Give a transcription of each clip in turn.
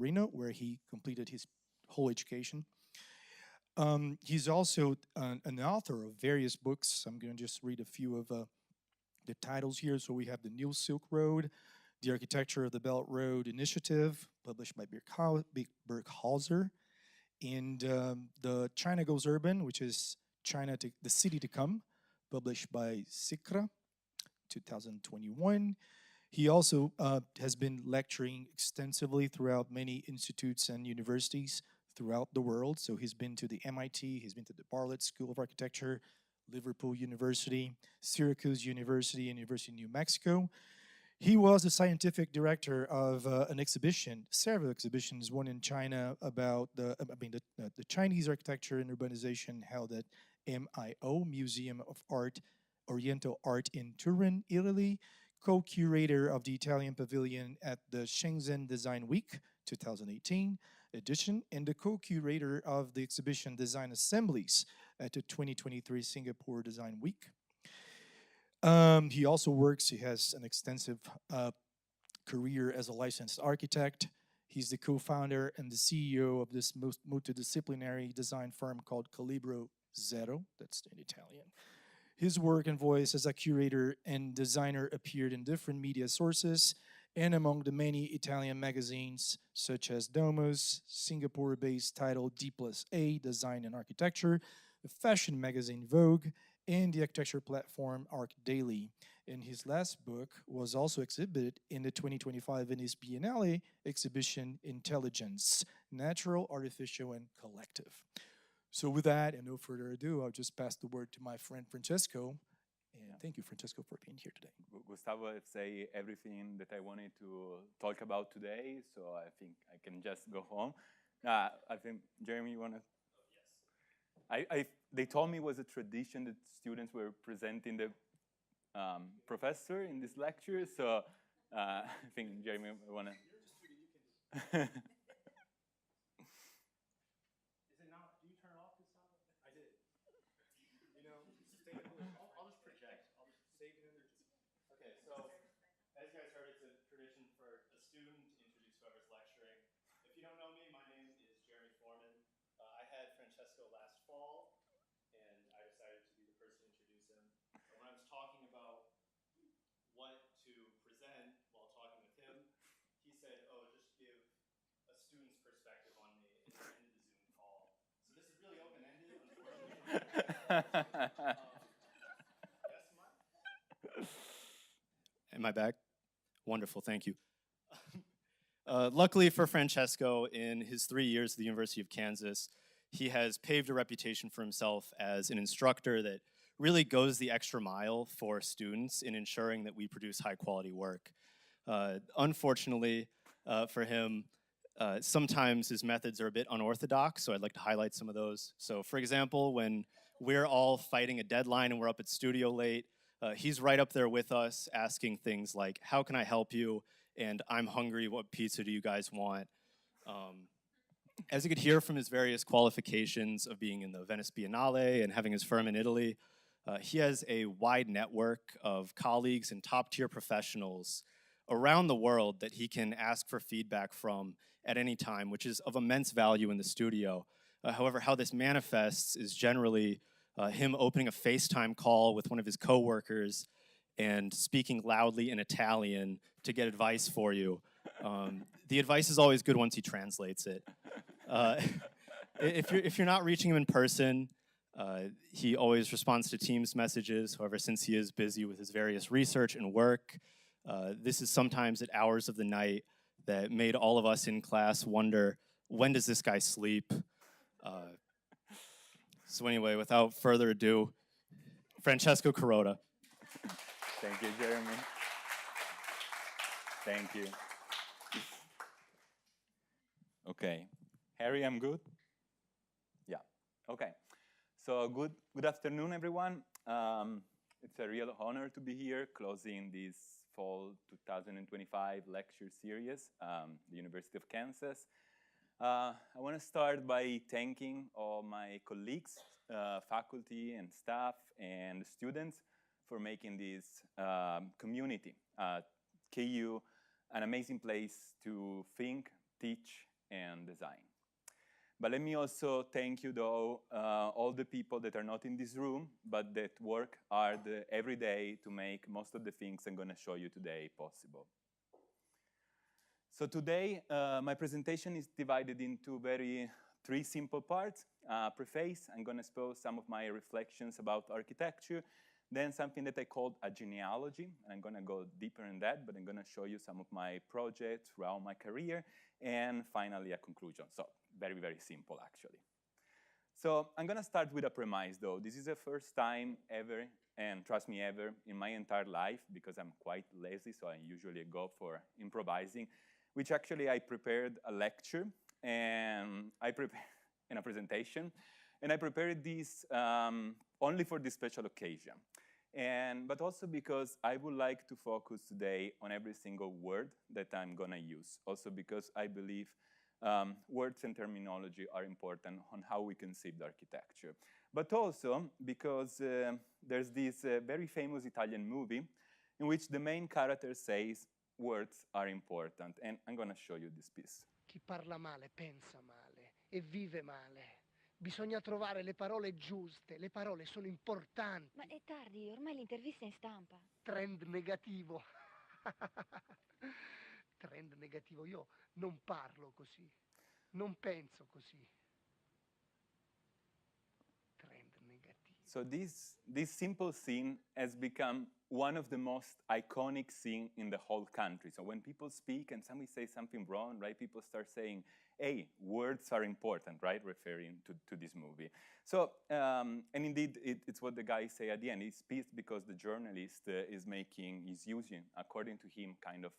Reno, where he completed his whole education. He's also an author of various books. I'm going to just read a few of the titles here. So we have The New Silk Road, The Architecture of the Belt Road Initiative, published by Birkhauser, and The China Goes Urban, which is the City to Come, published by Sikra, 2021. He also has been lecturing extensively throughout many institutes and universities throughout the world. So he's been to the MIT, he's been to the Bartlett School of Architecture, Liverpool University, Syracuse University, and University of New Mexico. He was the scientific director of an exhibition, several exhibitions, one in China about the Chinese architecture and urbanization held at MIO, Museum of Art, Oriental Art in Turin, Italy, co-curator of the Italian Pavilion at the Shenzhen Design Week 2018 edition, and the co-curator of the exhibition Design Assemblies at the 2023 Singapore Design Week. He also he has an extensive career as a licensed architect. He's the co-founder and the CEO of this multidisciplinary design firm called Calibro Zero, that's in Italian. His work and voice as a curator and designer appeared in different media sources and among the many Italian magazines such as Domus, Singapore-based title D+A, Design and Architecture, the fashion magazine Vogue, and the architecture platform Arc Daily. And his last book was also exhibited in the 2025 Venice Biennale exhibition Intelligence, Natural, Artificial, and Collective. So with that, and no further ado, I'll just pass the word to my friend Francesco. And thank you, Francesco, for being here today. Gustavo have said everything that I wanted to talk about today, so I think I can just go home. I think, Jeremy, you want to? Yes. They told me it was a tradition that students were presenting the professor in this lecture, so I think, Jeremy, I want to. Francesco last fall, and I decided to be the person to introduce him. And when I was talking about what to present while talking with him, he said, "Oh, just give a student's perspective on me," and then ended the Zoom call. So this is really open-ended, unfortunately. Yes, Mike? Am I back? Wonderful, thank you. Luckily for Francesco, in his 3 years at the University of Kansas, he has paved a reputation for himself as an instructor that really goes the extra mile for students in ensuring that we produce high quality work. Unfortunately for him, sometimes his methods are a bit unorthodox, so I'd like to highlight some of those. So for example, when we're all fighting a deadline and we're up at studio late, he's right up there with us asking things like, how can I help you? And I'm hungry, what pizza do you guys want? As you could hear from his various qualifications of being in the Venice Biennale and having his firm in Italy, he has a wide network of colleagues and top-tier professionals around the world that he can ask for feedback from at any time, which is of immense value in the studio. However, how this manifests is generally him opening a FaceTime call with one of his coworkers and speaking loudly in Italian to get advice for you. The advice is always good once he translates it. If you're not reaching him in person, he always responds to Teams messages. However, since he is busy with his various research and work, this is sometimes at hours of the night that made all of us in class wonder, when does this guy sleep? So anyway, without further ado, Francesco Carota. Thank you, Jeremy. Thank you. Okay. Harry, I'm good? Yeah. Okay. So good afternoon, everyone. It's a real honor to be here, closing this fall 2025 lecture series, the University of Kansas. I want to start by thanking all my colleagues, faculty and staff and students for making this community, KU, an amazing place to think, teach, and design. But let me also thank you, though, all the people that are not in this room, but that work hard every day to make most of the things I'm going to show you today possible. So today, my presentation is divided into three simple parts. Preface, I'm going to expose some of my reflections about architecture. Then something that I called a genealogy, and I'm going to go deeper in that, but I'm going to show you some of my projects throughout my career, and finally a conclusion. So very, very simple, actually. So I'm going to start with a premise, though. This is the first time ever, and trust me, ever, in my entire life, because I'm quite lazy, so I usually go for improvising, which actually I prepared a lecture, and I prepared in a presentation, and I prepared this only for this special occasion. But also because I would like to focus today on every single word that I'm going to use. Also because I believe words and terminology are important on how we conceive the architecture. But also because there's this very famous Italian movie in which the main character says words are important. And I'm going to show you this piece. Chi parla male pensa male e vive male. Bisogna trovare le parole giuste, le parole sono importanti. Ma è tardi, ormai l'intervista è in stampa. Trend negativo. Trend negativo, io non parlo così, non penso così. Trend negativo. So this simple scene has become one of the most iconic scenes in the whole country. So when people speak and somebody says something wrong, right, people start saying, hey, words are important, right, referring to this movie. So, and indeed, it's what the guy say at the end. He speaks because the journalist is using, according to him, kind of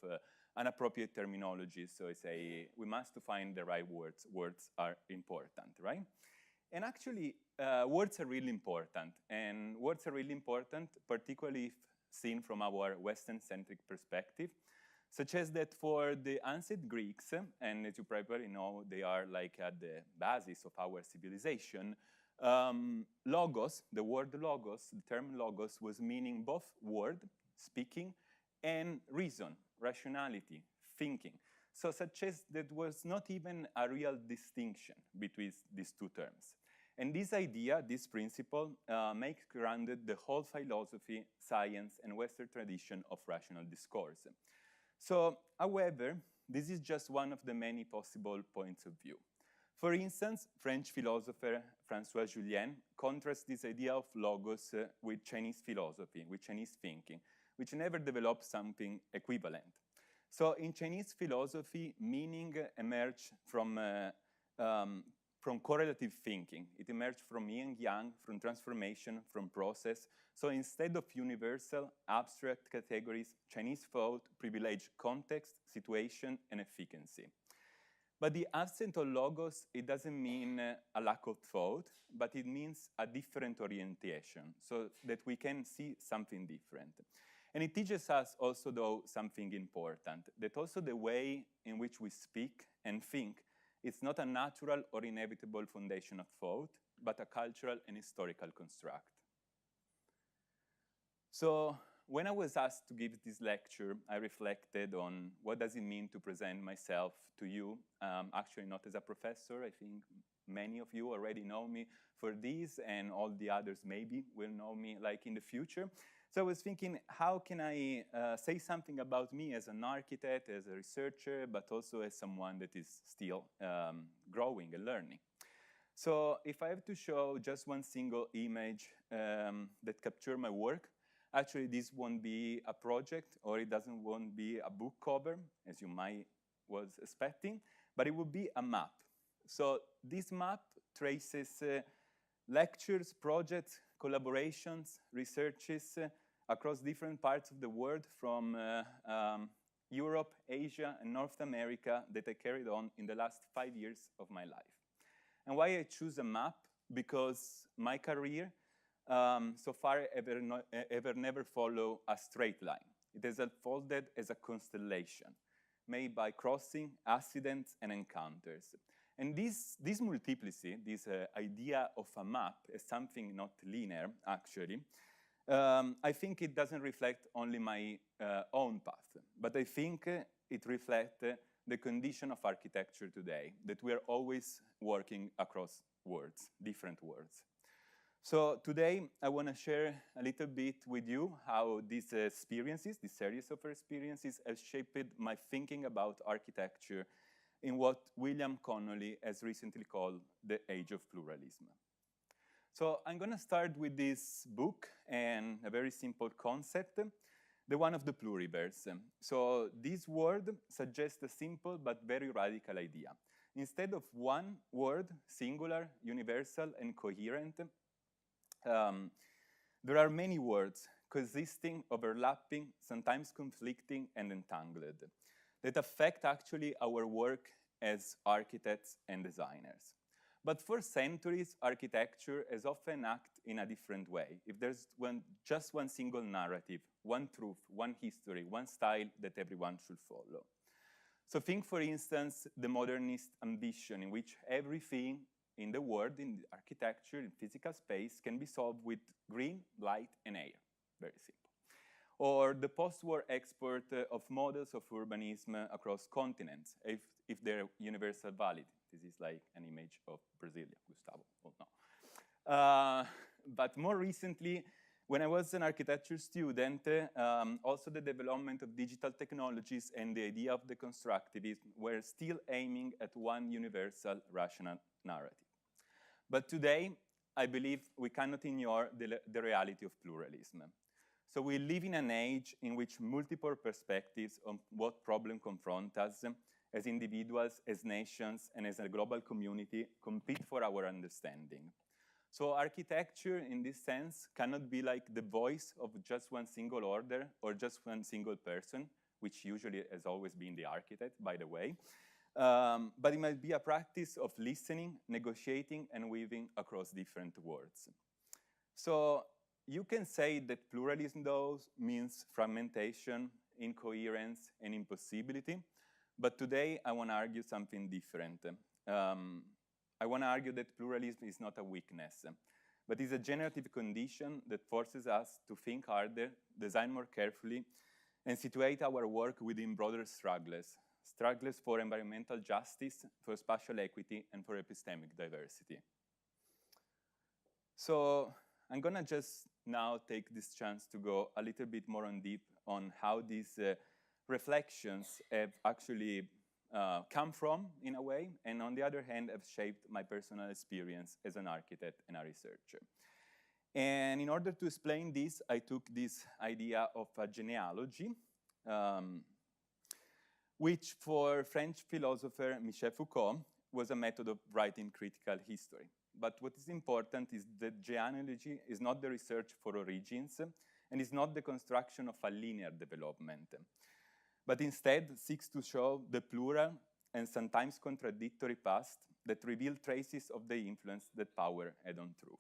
inappropriate terminology. So he say, we must find the right words. Words are important, right? And actually, words are really important. And words are really important, particularly if seen from our Western-centric perspective, such as that for the ancient Greeks, and as you probably know, they are like at the basis of our civilization, logos, the word logos, the term logos was meaning both word, speaking, and reason, rationality, thinking. So such as that was not even a real distinction between these two terms. And this idea, this principle, makes grounded the whole philosophy, science, and Western tradition of rational discourse. So, however, this is just one of the many possible points of view. For instance, French philosopher François Jullien contrasts this idea of logos with Chinese philosophy, with Chinese thinking, which never developed something equivalent. So in Chinese philosophy, meaning emerged from correlative thinking. It emerged from yin-yang, from transformation, from process. So instead of universal, abstract categories, Chinese thought privileged context, situation, and efficacy. But the absence of logos, it doesn't mean a lack of thought, but it means a different orientation, so that we can see something different. And it teaches us also, though, something important, that also the way in which we speak and think is not a natural or inevitable foundation of thought, but a cultural and historical construct. So when I was asked to give this lecture, I reflected on what does it mean to present myself to you. Actually, not as a professor. I think many of you already know me for this, and all the others maybe will know me like in the future. So I was thinking, how can I say something about me as an architect, as a researcher, but also as someone that is still growing and learning? So if I have to show just one single image that captures my work, actually this won't be a project, or it won't be a book cover, as you might was expecting, but it would be a map. So this map traces lectures, projects, collaborations, researches across different parts of the world, from Europe, Asia, and North America, that I carried on in the last 5 years of my life. And why I choose a map? Because my career so far ever never follow a straight line. It has unfolded as a constellation made by crossing, accidents, and encounters. And this multiplicity, this idea of a map as something not linear, actually, I think it doesn't reflect only my own path, but I think it reflects the condition of architecture today, that we are always working across worlds, different worlds. So today, I want to share a little bit with you how these experiences, this series of experiences, have shaped my thinking about architecture in what William Connolly has recently called the age of pluralism. So I'm going to start with this book and a very simple concept, the one of the pluriverse. So this word suggests a simple but very radical idea. Instead of one word, singular, universal, and coherent, there are many words coexisting, overlapping, sometimes conflicting and entangled, that affect actually our work as architects and designers. But for centuries, architecture has often acted in a different way. If there's just one single narrative, one truth, one history, one style that everyone should follow. So think, for instance, the modernist ambition in which everything in the world, in the architecture, in physical space, can be solved with green, light, and air. Very simple. Or the post-war export of models of urbanism across continents, if they're universal valid. This is like an image of Brasilia, Gustavo. Oh, no. But more recently, when I was an architecture student, also the development of digital technologies and the idea of the constructivism were still aiming at one universal rational narrative. But today, I believe we cannot ignore the reality of pluralism. So we live in an age in which multiple perspectives on what problem confront us as individuals, as nations, and as a global community compete for our understanding. So architecture, in this sense, cannot be like the voice of just one single order or just one single person, which usually has always been the architect, by the way. But it might be a practice of listening, negotiating, and weaving across different worlds. So you can say that pluralism, though, means fragmentation, incoherence, and impossibility. But today, I want to argue something different. I want to argue that pluralism is not a weakness, but is a generative condition that forces us to think harder, design more carefully, and situate our work within broader struggles for environmental justice, for spatial equity, and for epistemic diversity. So I'm going to just now take this chance to go a little bit more on deep on how these reflections have actually come from, in a way, and on the other hand, have shaped my personal experience as an architect and a researcher. And in order to explain this, I took this idea of a genealogy, which for French philosopher Michel Foucault was a method of writing critical history. But what is important is that genealogy is not the research for origins and is not the construction of a linear development, but instead seeks to show the plural and sometimes contradictory past that reveal traces of the influence that power had on truth.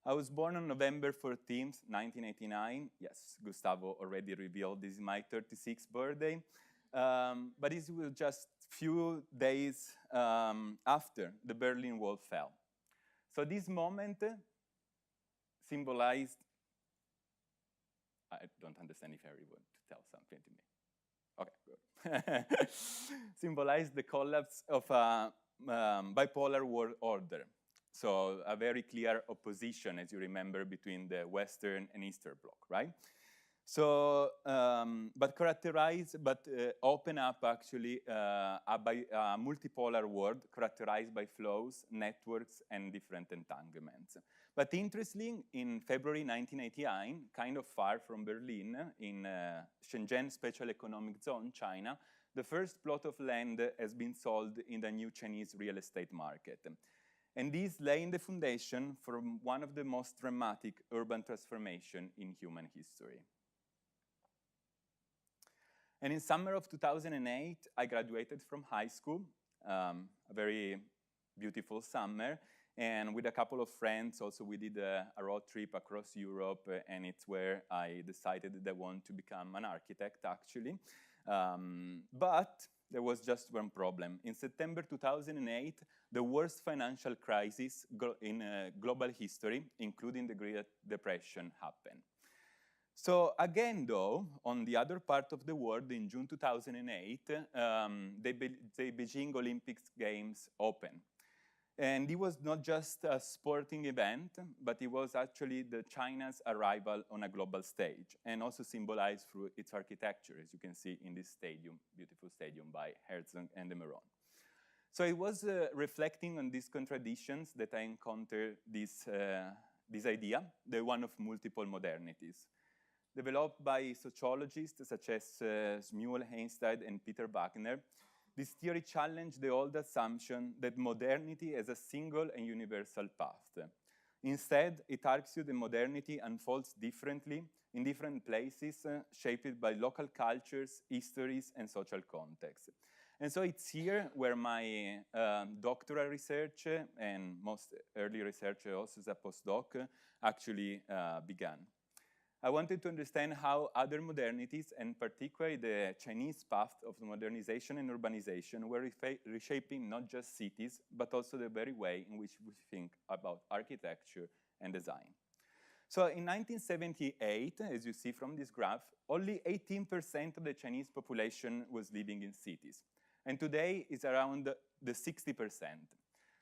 I was born on November 14th, 1989. Yes, Gustavo already revealed this is my 36th birthday. But this was just few days after the Berlin Wall fell. So this moment symbolized, I don't understand if Harry wants to tell something to me. Okay, good. Symbolized the collapse of a bipolar world order. So a very clear opposition, as you remember, between the Western and Eastern Bloc, right? So, but open up actually a multipolar world characterized by flows, networks, and different entanglements. But interestingly, in February 1989, kind of far from Berlin, in Shenzhen Special Economic Zone, China, the first plot of land has been sold in the new Chinese real estate market. And this laying the foundation for one of the most dramatic urban transformations in human history. And in summer of 2008, I graduated from high school, a very beautiful summer. And with a couple of friends, also we did a road trip across Europe, and it's where I decided that I want to become an architect, actually. But there was just one problem. In September 2008, the worst financial crisis in global history, including the Great Depression, happened. So again, though, on the other part of the world, in June 2008, the Beijing Olympic Games opened. And it was not just a sporting event, but it was actually China's arrival on a global stage, and also symbolized through its architecture, as you can see in this stadium, beautiful stadium by Herzog and de Meuron. So it was reflecting on these contradictions that I encountered this idea, the one of multiple modernities. Developed by sociologists such as Shmuel Heinstein and Peter Wagner, this theory challenged the old assumption that modernity has a single and universal path. Instead, it argued that modernity unfolds differently in different places, shaped by local cultures, histories, and social contexts. And so it's here where my doctoral research and most early research also as a postdoc actually began. I wanted to understand how other modernities, and particularly the Chinese path of modernization and urbanization, were reshaping not just cities, but also the very way in which we think about architecture and design. So in 1978, as you see from this graph, only 18% of the Chinese population was living in cities. And today it's around the 60%.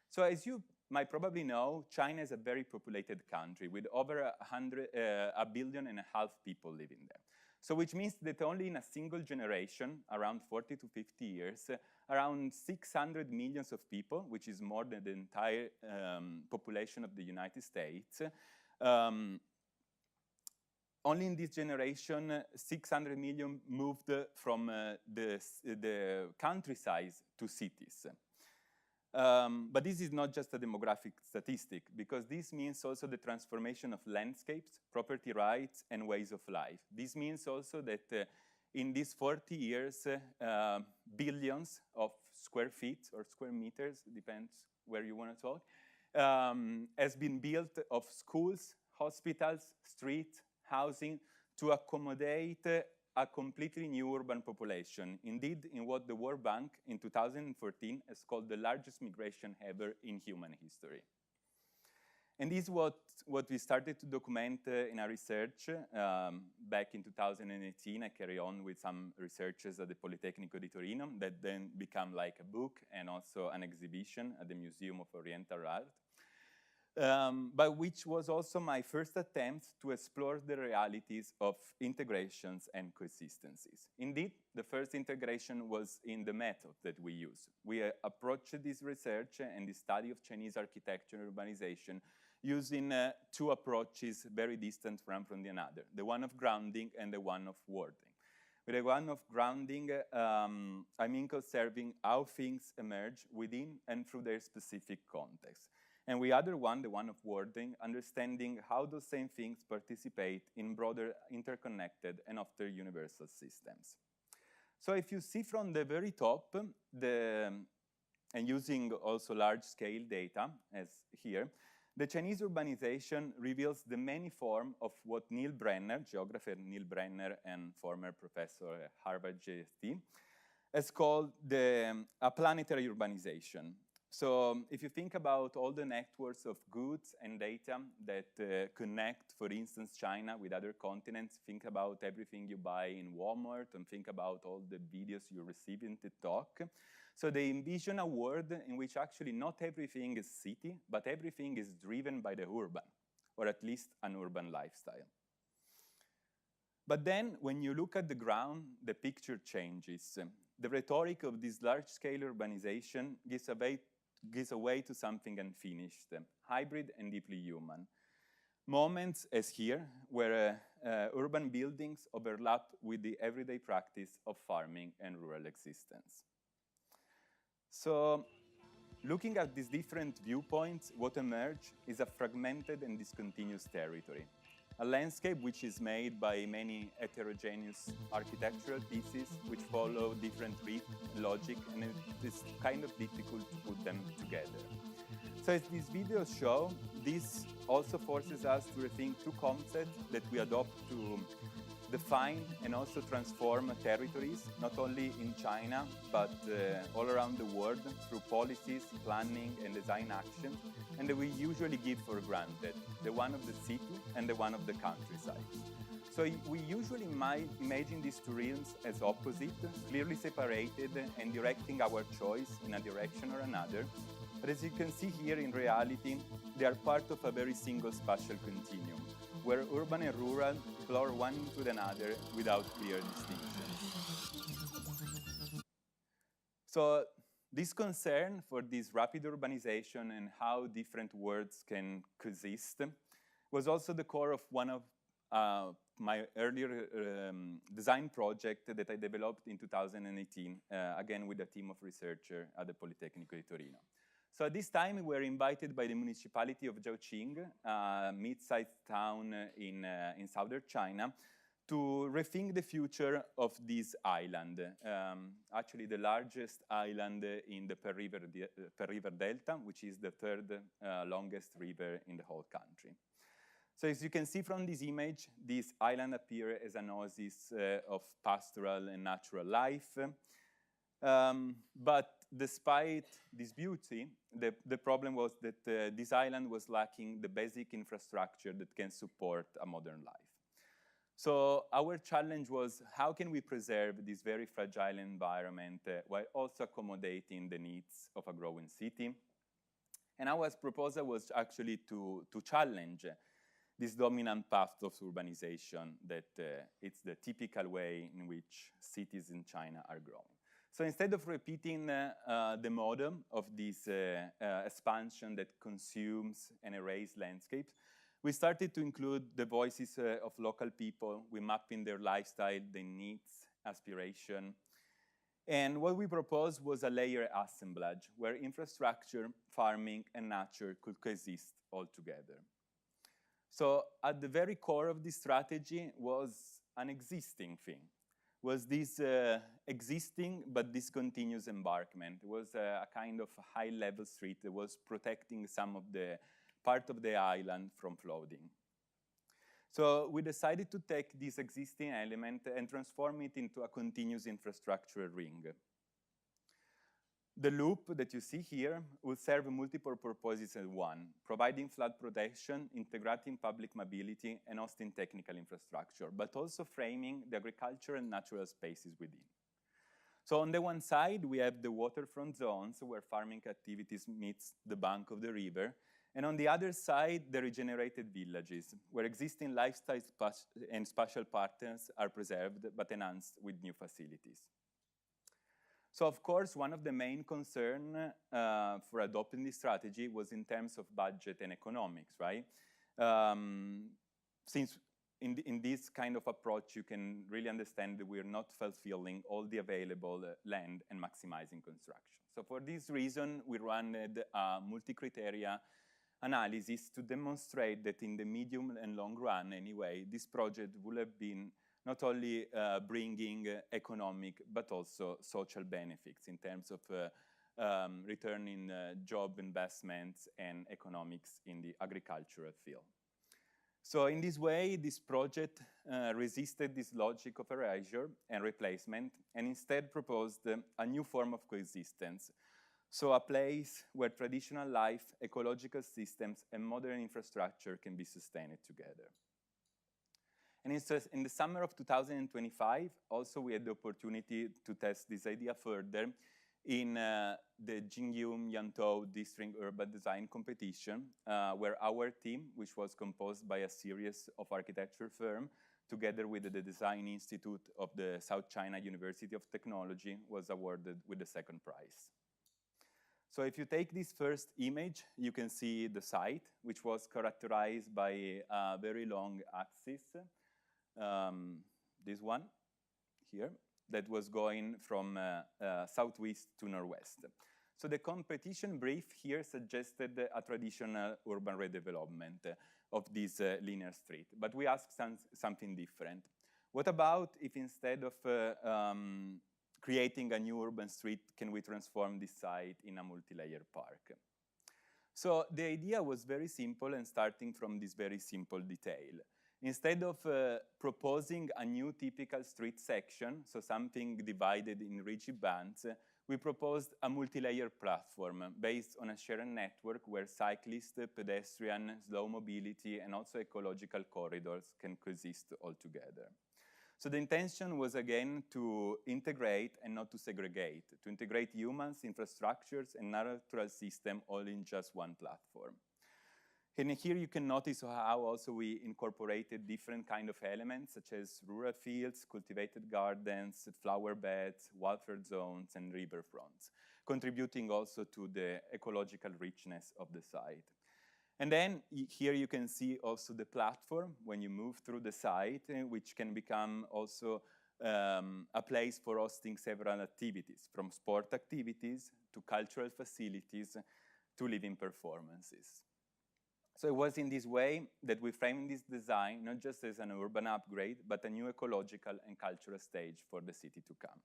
So as you might probably know, China is a very populated country with over 1.5 billion people living there. So which means that only in a single generation, around 40 to 50 years, around 600 million of people, which is more than the entire population of the United States, only in this generation, 600 million moved from the countryside to cities. But this is not just a demographic statistic, because this means also the transformation of landscapes, property rights, and ways of life. This means also that in these 40 years, billions of square feet or square meters, depends where you want to talk, has been built of schools, hospitals, streets, housing, to accommodate a completely new urban population, indeed in what the World Bank in 2014 has called the largest migration ever in human history. And this is what we started to document in our research back in 2018. I carry on with some researches at the Politecnico di Torino that then become like a book and also an exhibition at the Museum of Oriental Art. But which was also my first attempt to explore the realities of integrations and coexistencies. Indeed, the first integration was in the method that we use. We approached this research and the study of Chinese architecture and urbanization using two approaches very distant one from the other, the one of grounding and the one of wording. With the one of grounding, I mean observing how things emerge within and through their specific context. And with the other one, the one of wording, understanding how those same things participate in broader interconnected and often universal systems. So if you see from the very top, and using also large-scale data, as here, the Chinese urbanization reveals the many forms of what Neil Brenner, geographer Neil Brenner and former professor at Harvard JST, has called a planetary urbanization. So if you think about all the networks of goods and data that connect, for instance, China with other continents, think about everything you buy in Walmart and think about all the videos you receive in TikTok. So they envision a world in which actually not everything is city, but everything is driven by the urban, or at least an urban lifestyle. But then when you look at the ground, the picture changes. The rhetoric of this large-scale urbanization gives away to something unfinished, hybrid and deeply human. Moments, as here, where urban buildings overlap with the everyday practice of farming and rural existence. So, looking at these different viewpoints, what emerges is a fragmented and discontinuous territory. A landscape which is made by many heterogeneous architectural pieces which follow different logic, and it is kind of difficult to put them together. So as these videos show, this also forces us to rethink two concepts that we adopt to define and also transform territories, not only in China, but all around the world through policies, planning, and design actions, and that we usually give for granted, the one of the city and the one of the countryside. So we usually imagine these two realms as opposite, clearly separated and directing our choice in a direction or another. But as you can see here, in reality, they are part of a very single spatial continuum, where urban and rural blur one into another without clear distinctions. So this concern for this rapid urbanization and how different worlds can coexist was also the core of one of my earlier design project that I developed in 2018, again with a team of researchers at the Politecnico di Torino. So at this time, we were invited by the municipality of Zhaoqing, a mid-sized town in southern China, to rethink the future of this island, actually the largest island in the Per River Delta, which is the third longest river in the whole country. So as you can see from this image, this island appears as an oasis of pastoral and natural life. But despite this beauty, the problem was that this island was lacking the basic infrastructure that can support a modern life. So our challenge was, how can we preserve this very fragile environment while also accommodating the needs of a growing city? And our proposal was actually to challenge this dominant path of urbanization that it's the typical way in which cities in China are growing. So instead of repeating the model of this expansion that consumes and erases landscapes, we started to include the voices of local people. We mapped in their lifestyle, their needs, aspiration. And what we proposed was a layer assemblage where infrastructure, farming, and nature could coexist all together. So at the very core of this strategy was an existing thing, was this existing but discontinuous embankment. It was a kind of high-level street that was protecting some of the part of the island from flooding. So we decided to take this existing element and transform it into a continuous infrastructure ring. The loop that you see here will serve multiple purposes at one, providing flood protection, integrating public mobility, and hosting technical infrastructure, but also framing the agricultural and natural spaces within. So on the one side, we have the waterfront zones where farming activities meets the bank of the river, and on the other side, the regenerated villages, where existing lifestyle and spatial patterns are preserved but enhanced with new facilities. So of course, one of the main concerns for adopting this strategy was in terms of budget and economics, right? Since in this kind of approach, you can really understand that we're not fulfilling all the available land and maximizing construction. So for this reason, we ran a multi-criteria analysis to demonstrate that in the medium and long run, anyway, this project would have been not only bringing economic, but also social benefits in terms of returning job investments and economics in the agricultural field. So in this way, this project resisted this logic of erasure and replacement, and instead proposed a new form of coexistence. So a place where traditional life, ecological systems, and modern infrastructure can be sustained together. And in the summer of 2025, also we had the opportunity to test this idea further in the Jingyu Yantou District Urban Design Competition, where our team, which was composed by a series of architecture firms, together with the Design Institute of the South China University of Technology, was awarded with the second prize. So if you take this first image, you can see the site, which was characterized by a very long axis, this one here, that was going from southwest to northwest. So the competition brief here suggested a traditional urban redevelopment of this linear street, but we asked something different. What about if instead of creating a new urban street, can we transform this site in a multi-layer park? So the idea was very simple and starting from this very simple detail. Instead of proposing a new typical street section, so something divided in rigid bands, we proposed a multi-layer platform based on a shared network where cyclists, pedestrian, slow mobility, and also ecological corridors can coexist all together. So the intention was, again, to integrate and not to segregate, to integrate humans, infrastructures, and natural systems all in just one platform. And here you can notice how also we incorporated different kind of elements, such as rural fields, cultivated gardens, flower beds, welfare zones, and riverfronts, contributing also to the ecological richness of the site. And then here you can see also the platform when you move through the site, which can become also a place for hosting several activities, from sport activities to cultural facilities to living performances. So it was in this way that we framed this design not just as an urban upgrade, but a new ecological and cultural stage for the city to come.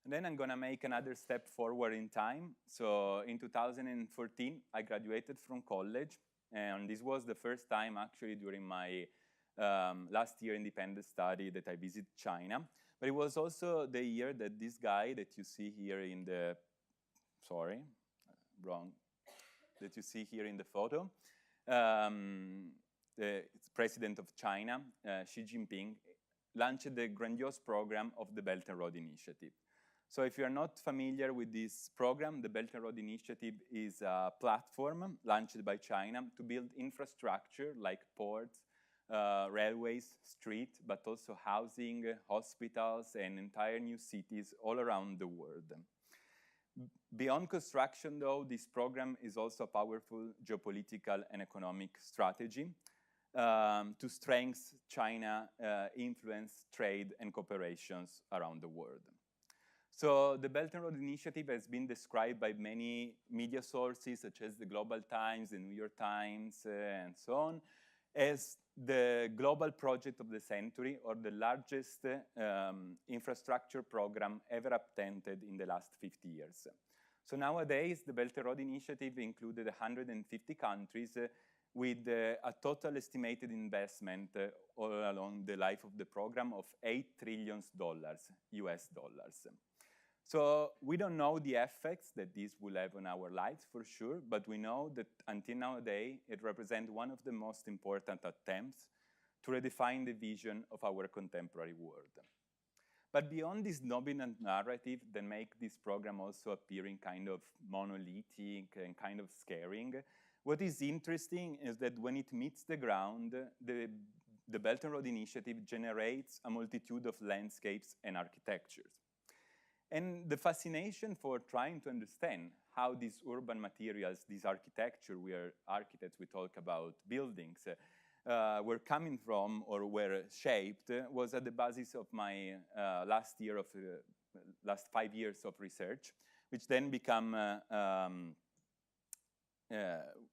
And then I'm gonna make another step forward in time. So in 2014, I graduated from college, and this was the first time actually during my last year independent study that I visited China. But it was also the year that this guy that you see here in the, that you see here in the photo, the president of China, Xi Jinping, launched the grandiose program of the Belt and Road Initiative. So if you're not familiar with this program, the Belt and Road Initiative is a platform launched by China to build infrastructure like ports, railways, streets, but also housing, hospitals, and entire new cities all around the world. Beyond construction, though, this program is also a powerful geopolitical and economic strategy to strengthen China's influence, trade, and cooperations around the world. So the Belt and Road Initiative has been described by many media sources, such as the Global Times, the New York Times, and so on, as the global project of the century, or the largest infrastructure program ever attempted in the last 50 years. So nowadays, the Belt and Road Initiative included 150 countries with a total estimated investment all along the life of the program of $8 trillion, US dollars. So we don't know the effects that this will have on our lives for sure, but we know that until nowadays, it represents one of the most important attempts to redefine the vision of our contemporary world. But beyond this dominant narrative that make this program also appearing kind of monolithic and kind of scaring, what is interesting is that when it meets the ground, the Belt and Road Initiative generates a multitude of landscapes and architectures. And the fascination for trying to understand how these urban materials, this architecture, we are architects, we talk about buildings, were coming from or were shaped was at the basis of my last 5 years of research, which then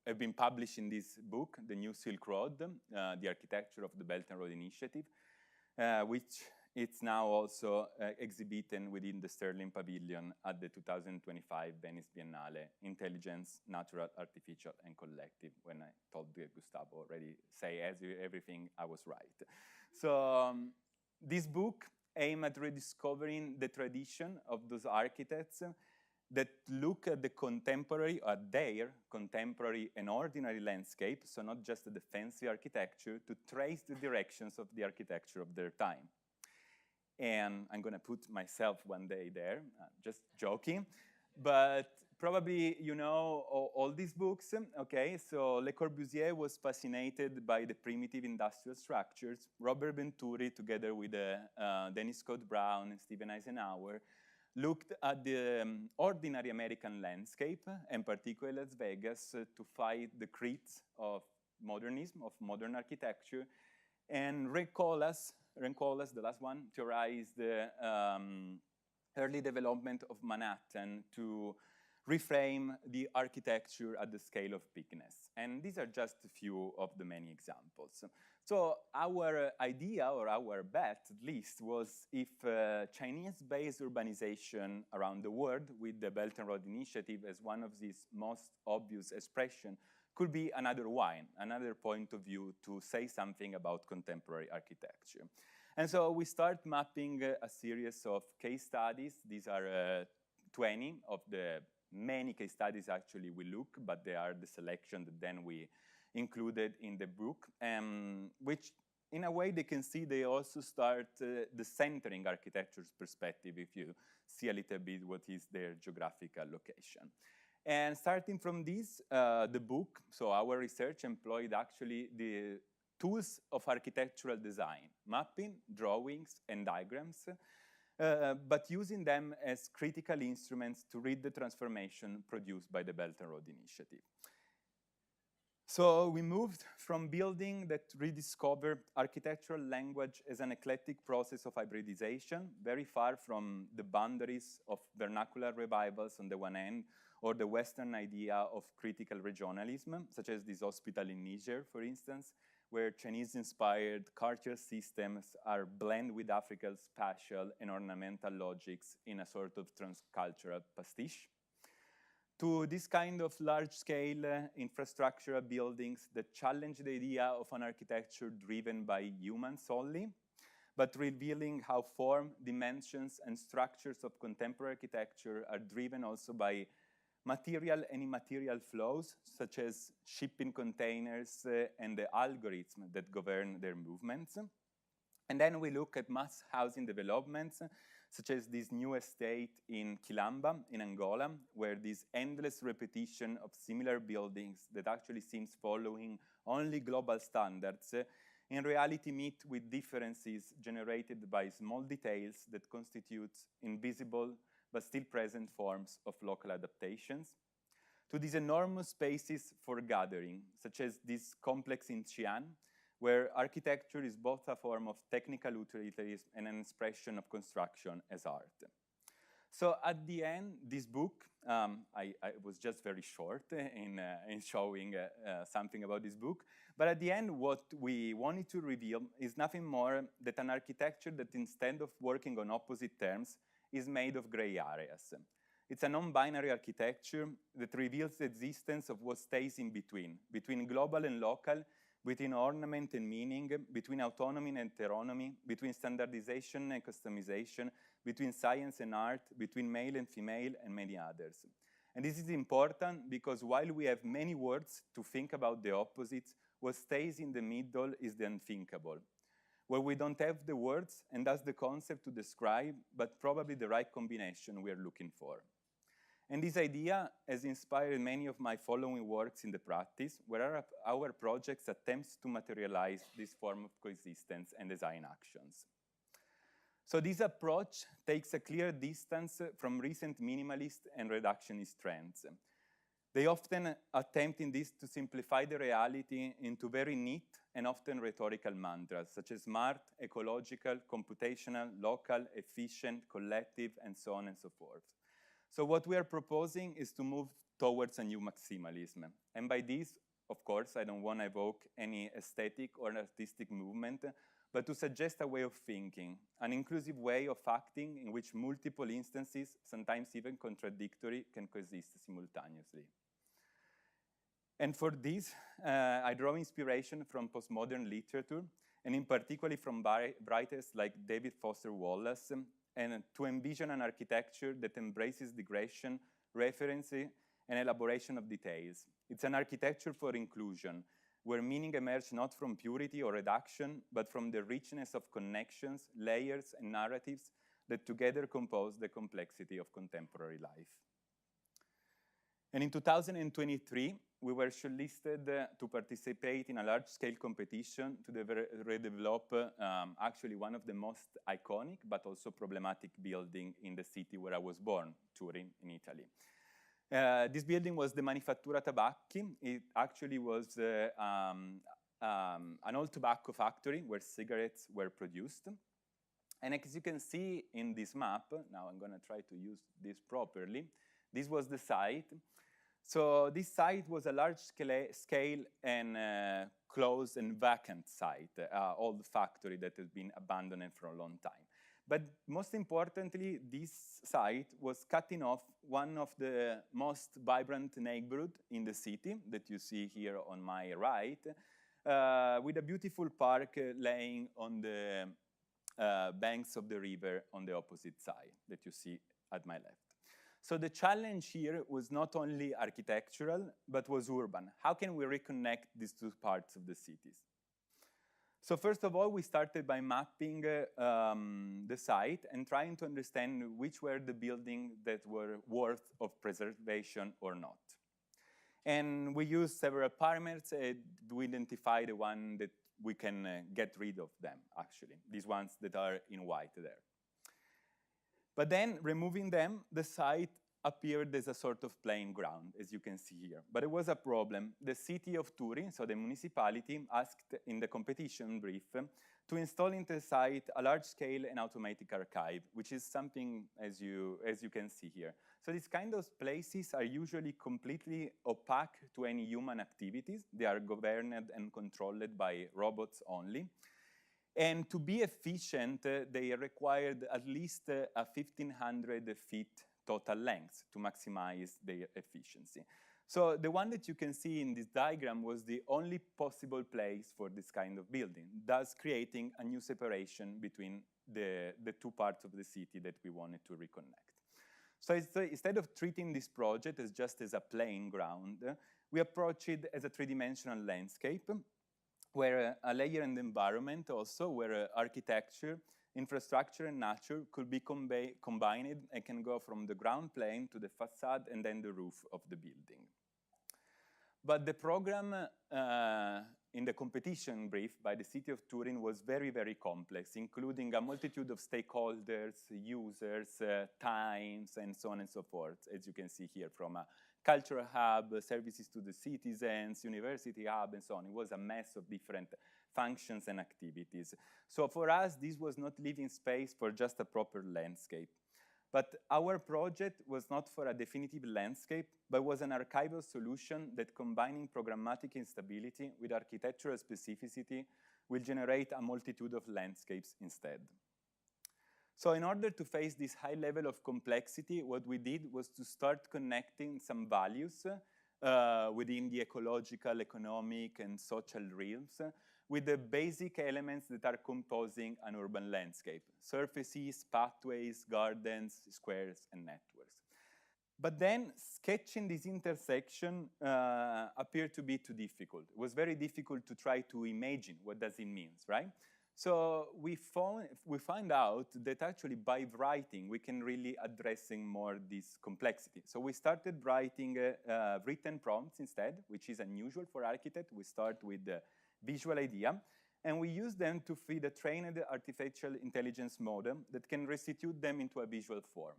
have been published in this book, The New Silk Road, The Architecture of the Belt and Road Initiative, which it's now also exhibited within the Sterling Pavilion at the 2025 Venice Biennale, Intelligence, Natural, Artificial, and Collective, when I told Gustavo already say everything, I was right. So this book aims at rediscovering the tradition of those architects that look at the contemporary, or their contemporary and ordinary landscape, so not just the fancy architecture, to trace the directions of the architecture of their time. And I'm gonna put myself one day there, just joking. But probably you know all these books, okay? So Le Corbusier was fascinated by the primitive industrial structures. Robert Venturi, together with Dennis Scott Brown and Stephen Eisenhower, looked at the ordinary American landscape, and particularly Las Vegas, to fight the creeds of modernism, of modern architecture. And Ray Colas, the last one, theorized the early development of Manhattan to reframe the architecture at the scale of bigness. And these are just a few of the many examples. So our idea, or our bet at least, was if Chinese-based urbanization around the world, with the Belt and Road Initiative as one of these most obvious expressions, could be another point of view to say something about contemporary architecture. And so we start mapping a series of case studies. These are 20 of the many case studies actually we look, but they are the selection that then we included in the book, which in a way they can see they also start the centering architecture's perspective if you see a little bit what is their geographical location. And starting from this, the book, so our research employed actually the tools of architectural design, mapping, drawings, and diagrams, but using them as critical instruments to read the transformation produced by the Belt and Road Initiative. So we moved from building that rediscovered architectural language as an eclectic process of hybridization, very far from the boundaries of vernacular revivals on the one hand, or the Western idea of critical regionalism, such as this hospital in Niger, for instance, where Chinese-inspired cultural systems are blended with African spatial and ornamental logics in a sort of transcultural pastiche, to this kind of large-scale infrastructural buildings that challenge the idea of an architecture driven by humans only, but revealing how form, dimensions, and structures of contemporary architecture are driven also by material and immaterial flows, such as shipping containers and the algorithms that govern their movements. And then we look at mass housing developments, such as this new estate in Quilamba, in Angola, where this endless repetition of similar buildings that actually seems following only global standards, in reality meet with differences generated by small details that constitute invisible but still present forms of local adaptations, to these enormous spaces for gathering, such as this complex in Xi'an, where architecture is both a form of technical utilitarism and an expression of construction as art. So at the end, this book, I was just very short in showing something about this book, but at the end, what we wanted to reveal is nothing more than an architecture that instead of working on opposite terms, is made of gray areas. It's a non-binary architecture that reveals the existence of what stays in between global and local, between ornament and meaning, between autonomy and heteronomy, between standardization and customization, between science and art, between male and female, and many others. And this is important because while we have many words to think about the opposites, what stays in the middle is the unthinkable, where we don't have the words and thus the concept to describe, but probably the right combination we are looking for. And this idea has inspired many of my following works in the practice, where our projects attempts to materialize this form of coexistence and design actions. So this approach takes a clear distance from recent minimalist and reductionist trends. They often attempt in this to simplify the reality into very neat and often rhetorical mantras, such as smart, ecological, computational, local, efficient, collective, and so on and so forth. So what we are proposing is to move towards a new maximalism. And by this, of course, I don't want to evoke any aesthetic or artistic movement, but to suggest a way of thinking, an inclusive way of acting in which multiple instances, sometimes even contradictory, can coexist simultaneously. And for this, I draw inspiration from postmodern literature, and in particular from writers like David Foster Wallace, and to envision an architecture that embraces digression, referencing, and elaboration of details. It's an architecture for inclusion, where meaning emerges not from purity or reduction, but from the richness of connections, layers, and narratives that together compose the complexity of contemporary life. And in 2023, we were shortlisted to participate in a large-scale competition to redevelop actually one of the most iconic but also problematic buildings in the city where I was born, Turin, in Italy. This building was the Manifattura Tabacchi. It actually was an old tobacco factory where cigarettes were produced. And as you can see in this map, now I'm going to try to use this properly, this was the site. So this site was a large-scale and closed and vacant site, old factory that has been abandoned for a long time. But most importantly, this site was cutting off one of the most vibrant neighborhoods in the city that you see here on my right, with a beautiful park laying on the banks of the river on the opposite side that you see at my left. So the challenge here was not only architectural, but was urban. How can we reconnect these two parts of the cities? So first of all, we started by mapping the site and trying to understand which were the buildings that were worth of preservation or not. And we used several parameters to identify the one that we can get rid of them, actually, these ones that are in white there. But then, removing them, the site appeared as a sort of plain ground, as you can see here. But it was a problem. The city of Turin, so the municipality, asked in the competition brief to install into the site a large-scale and automatic archive, which is something as you can see here. So these kind of places are usually completely opaque to any human activities. They are governed and controlled by robots only. And to be efficient, they required at least a 1,500 feet total length to maximize their efficiency. So the one that you can see in this diagram was the only possible place for this kind of building, thus creating a new separation between the two parts of the city that we wanted to reconnect. So instead of treating this project as just as a plain ground, we approach it as a three-dimensional landscape, where a layered environment also, where architecture, infrastructure, and nature could be combined and can go from the ground plane to the facade and then the roof of the building. But the program in the competition brief by the city of Turin was very, very complex, including a multitude of stakeholders, users, times, and so on and so forth, as you can see here, from a cultural hub, services to the citizens, university hub, and so on. It was a mess of different functions and activities. So for us, this was not leaving space for just a proper landscape. But our project was not for a definitive landscape, but was an archival solution that, combining programmatic instability with architectural specificity, will generate a multitude of landscapes instead. So in order to face this high level of complexity, what we did was to start connecting some values within the ecological, economic, and social realms with the basic elements that are composing an urban landscape: surfaces, pathways, gardens, squares, and networks. But then sketching this intersection appeared to be too difficult. It was very difficult to try to imagine what does it mean, right? So we found out that actually by writing, we can really addressing more this complexity. So we started writing written prompts instead, which is unusual for architects. We start with the visual idea, and we use them to feed a trained artificial intelligence model that can restitute them into a visual form.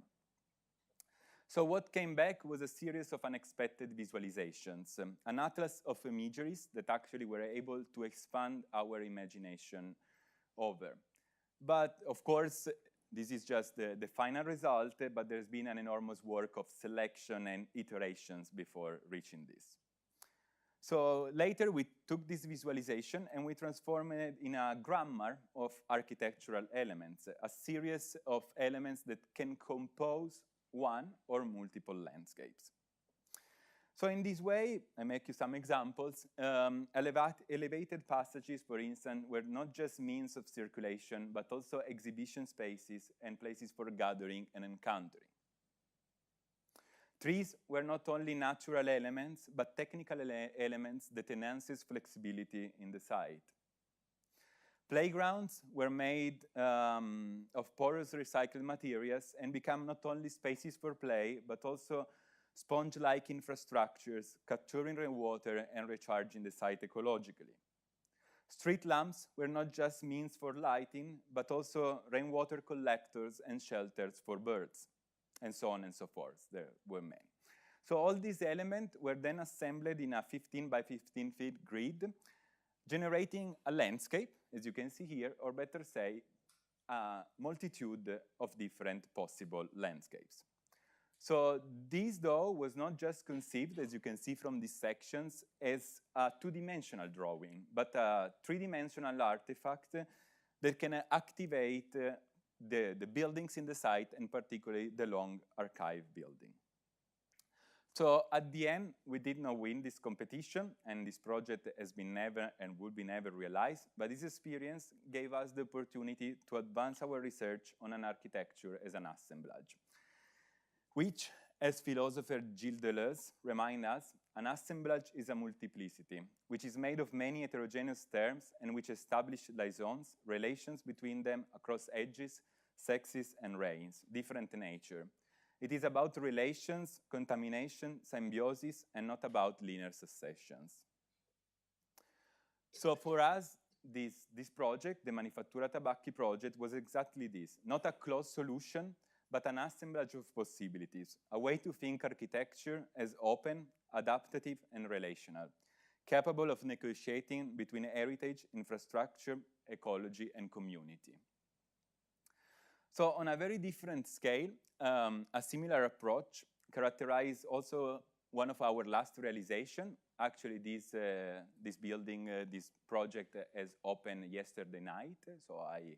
So what came back was a series of unexpected visualizations, an atlas of imageries that actually were able to expand our imagination over. But of course, this is just the final result, but there's been an enormous work of selection and iterations before reaching this. So later we took this visualization and we transformed it in a grammar of architectural elements, a series of elements that can compose one or multiple landscapes. So in this way, I make you some examples. Elevated passages, for instance, were not just means of circulation, but also exhibition spaces and places for gathering and encountering. Trees were not only natural elements, but technical elements that enhances flexibility in the site. Playgrounds were made of porous recycled materials and become not only spaces for play, but also sponge-like infrastructures, capturing rainwater and recharging the site ecologically. Street lamps were not just means for lighting, but also rainwater collectors and shelters for birds, and so on and so forth. There were many. So all these elements were then assembled in a 15 by 15 feet grid, generating a landscape, as you can see here, or better say, a multitude of different possible landscapes. So this, though, was not just conceived, as you can see from these sections, as a two-dimensional drawing, but a three-dimensional artifact that can activate the buildings in the site, and particularly the long archive building. So at the end, we did not win this competition, and this project has been never and will be never realized, but this experience gave us the opportunity to advance our research on an architecture as an assemblage, which, as philosopher Gilles Deleuze reminds us, an assemblage is a multiplicity, which is made of many heterogeneous terms and which establish liaisons, relations between them across ages, sexes, and reigns, different in nature. It is about relations, contamination, symbiosis, and not about linear successions. So for us, this project, the Manifattura Tabacchi project, was exactly this, not a closed solution, but an assemblage of possibilities, a way to think architecture as open, adaptive, and relational, capable of negotiating between heritage, infrastructure, ecology, and community. So on a very different scale, a similar approach characterized also one of our last realization. Actually, this building, this project has opened yesterday night, so I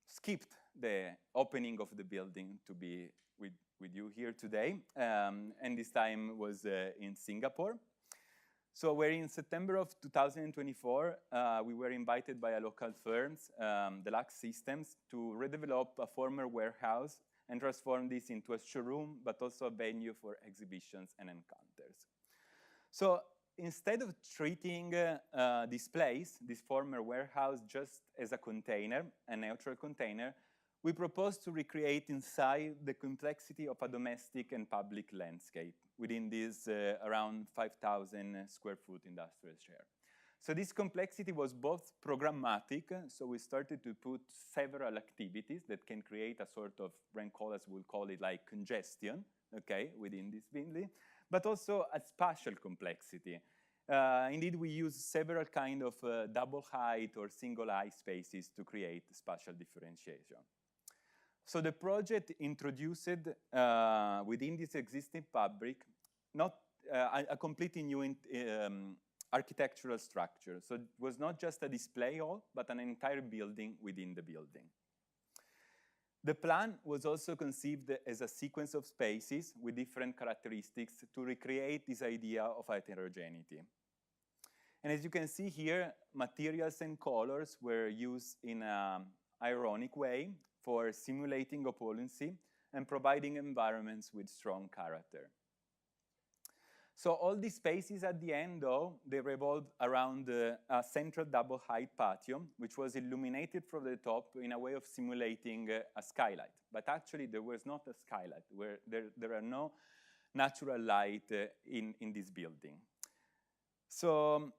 skipped the opening of the building to be with you here today, and this time was in Singapore. So we're in September of 2024, we were invited by a local firms, Deluxe Systems, to redevelop a former warehouse and transform this into a showroom, but also a venue for exhibitions and encounters. So instead of treating this place, this former warehouse, just as a container, a neutral container, we propose to recreate inside the complexity of a domestic and public landscape within this around 5,000 square foot industrial share. So this complexity was both programmatic, so we started to put several activities that can create a sort of, Brancolas will call it like congestion, okay, within this building, but also a spatial complexity. Indeed, we use several kind of double height or single height spaces to create spatial differentiation. So the project introduced within this existing fabric not a completely new architectural structure. So it was not just a display hall, but an entire building within the building. The plan was also conceived as a sequence of spaces with different characteristics to recreate this idea of heterogeneity. And as you can see here, materials and colors were used in an ironic way for simulating opulency and providing environments with strong character. So all these spaces at the end, though, they revolved around a central double height patio, which was illuminated from the top in a way of simulating a skylight. But actually, there was not a skylight, where there are no natural light in this building. So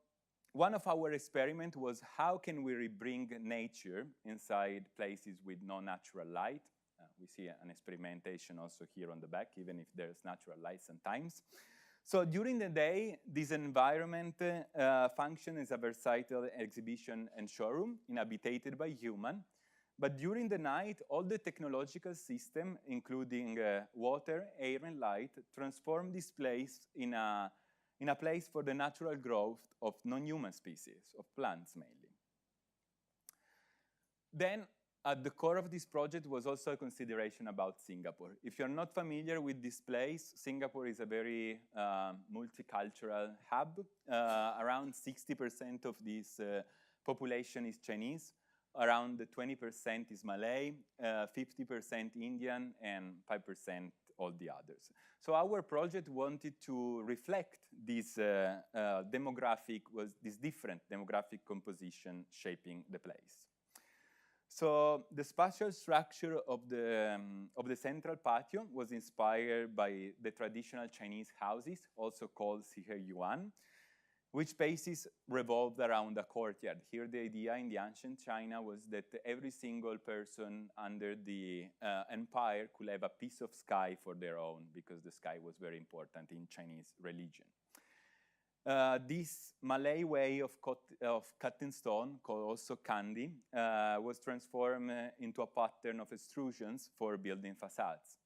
one of our experiments was how can we rebring nature inside places with no natural light. We see an experimentation also here on the back, even if there's natural light sometimes. So during the day, this environment functions as a versatile exhibition and showroom inhabited by human. But during the night, all the technological system, including water, air, and light, transform this place in a place for the natural growth of non-human species, of plants mainly. Then, at the core of this project was also a consideration about Singapore. If you're not familiar with this place, Singapore is a very multicultural hub. Around 60% of this population is Chinese. Around 20% is Malay, 50% Indian, and 5% all the others. So our project wanted to reflect this this different demographic composition shaping the place. So the spatial structure of the central patio was inspired by the traditional Chinese houses, also called Yuan, which spaces revolved around a courtyard. Here the idea in the ancient China was that every single person under the empire could have a piece of sky for their own, because the sky was very important in Chinese religion. This Malay way of cutting stone, called also kandi, was transformed into a pattern of extrusions for building facades.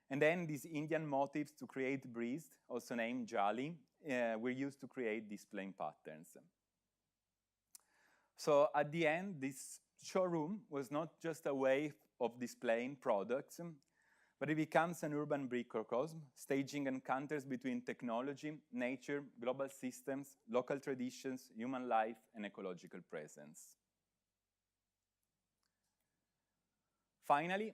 And then these Indian motifs to create breeze, also named jali, were used to create display patterns. So at the end, this showroom was not just a way of displaying products, but it becomes an urban microcosm, staging encounters between technology, nature, global systems, local traditions, human life, and ecological presence. Finally,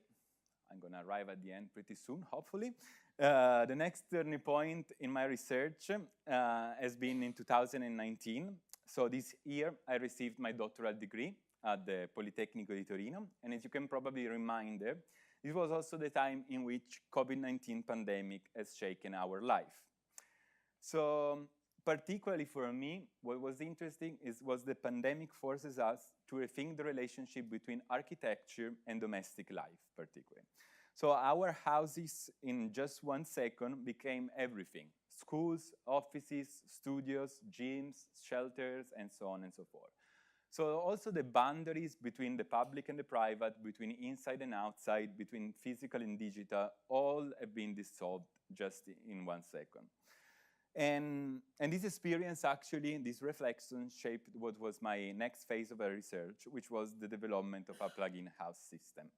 I'm going to arrive at the end pretty soon, hopefully. The next turning point in my research has been in 2019. So this year, I received my doctoral degree at the Politecnico di Torino. And as you can probably remember, this was also the time in which COVID-19 pandemic has shaken our life. So particularly for me, what was interesting was the pandemic forces us to rethink the relationship between architecture and domestic life, particularly. So our houses, in just 1 second, became everything. Schools, offices, studios, gyms, shelters, and so on and so forth. So also the boundaries between the public and the private, between inside and outside, between physical and digital, all have been dissolved just in 1 second. And this experience, actually, this reflection shaped what was my next phase of research, which was the development of a plug-in house system.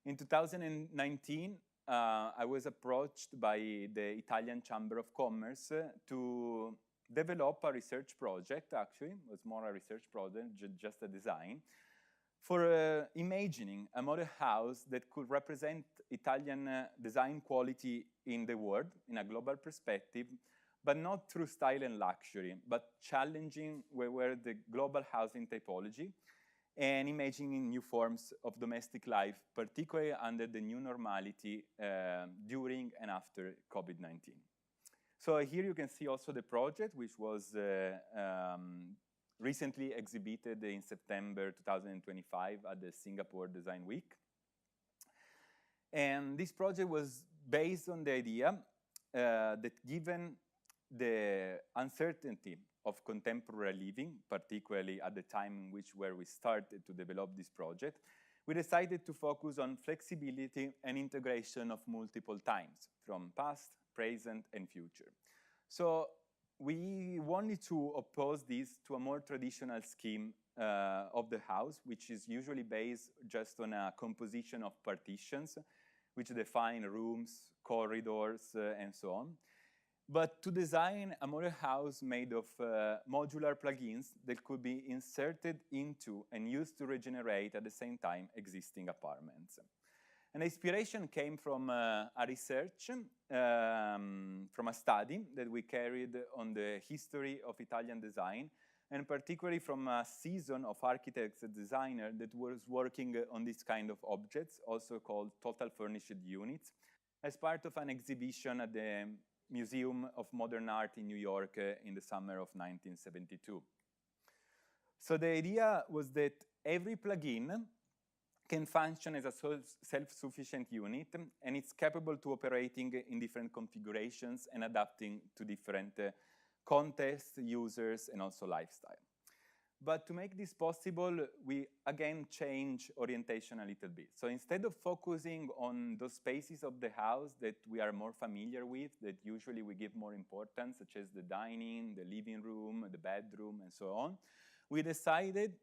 In 2019, I was approached by the Italian Chamber of Commerce to develop a research project, actually. It was more a research project, just a design, for imagining a model house that could represent Italian design quality in the world, in a global perspective, but not through style and luxury, but challenging where were the global housing typology and imagining new forms of domestic life, particularly under the new normality during and after COVID-19. So here you can see also the project, which was recently exhibited in September 2025 at the Singapore Design Week. And this project was based on the idea that given the uncertainty of contemporary living, particularly at the time in which where we started to develop this project, we decided to focus on flexibility and integration of multiple times, from past, present, and future. So we wanted to oppose this to a more traditional scheme of the house, which is usually based just on a composition of partitions, which define rooms, corridors, and so on. But to design a model house made of modular plugins that could be inserted into and used to regenerate at the same time existing apartments. And the inspiration came from a research, from a study that we carried on the history of Italian design, and particularly from a season of architects and designers that was working on this kind of objects, also called total furnished units, as part of an exhibition at the Museum of Modern Art in New York in the summer of 1972. So the idea was that every plugin can function as a self-sufficient unit, and it's capable to operating in different configurations and adapting to different contexts, users, and also lifestyle. But to make this possible, we again change orientation a little bit. So instead of focusing on those spaces of the house that we are more familiar with, that usually we give more importance, such as the dining, the living room, the bedroom, and so on, we decided,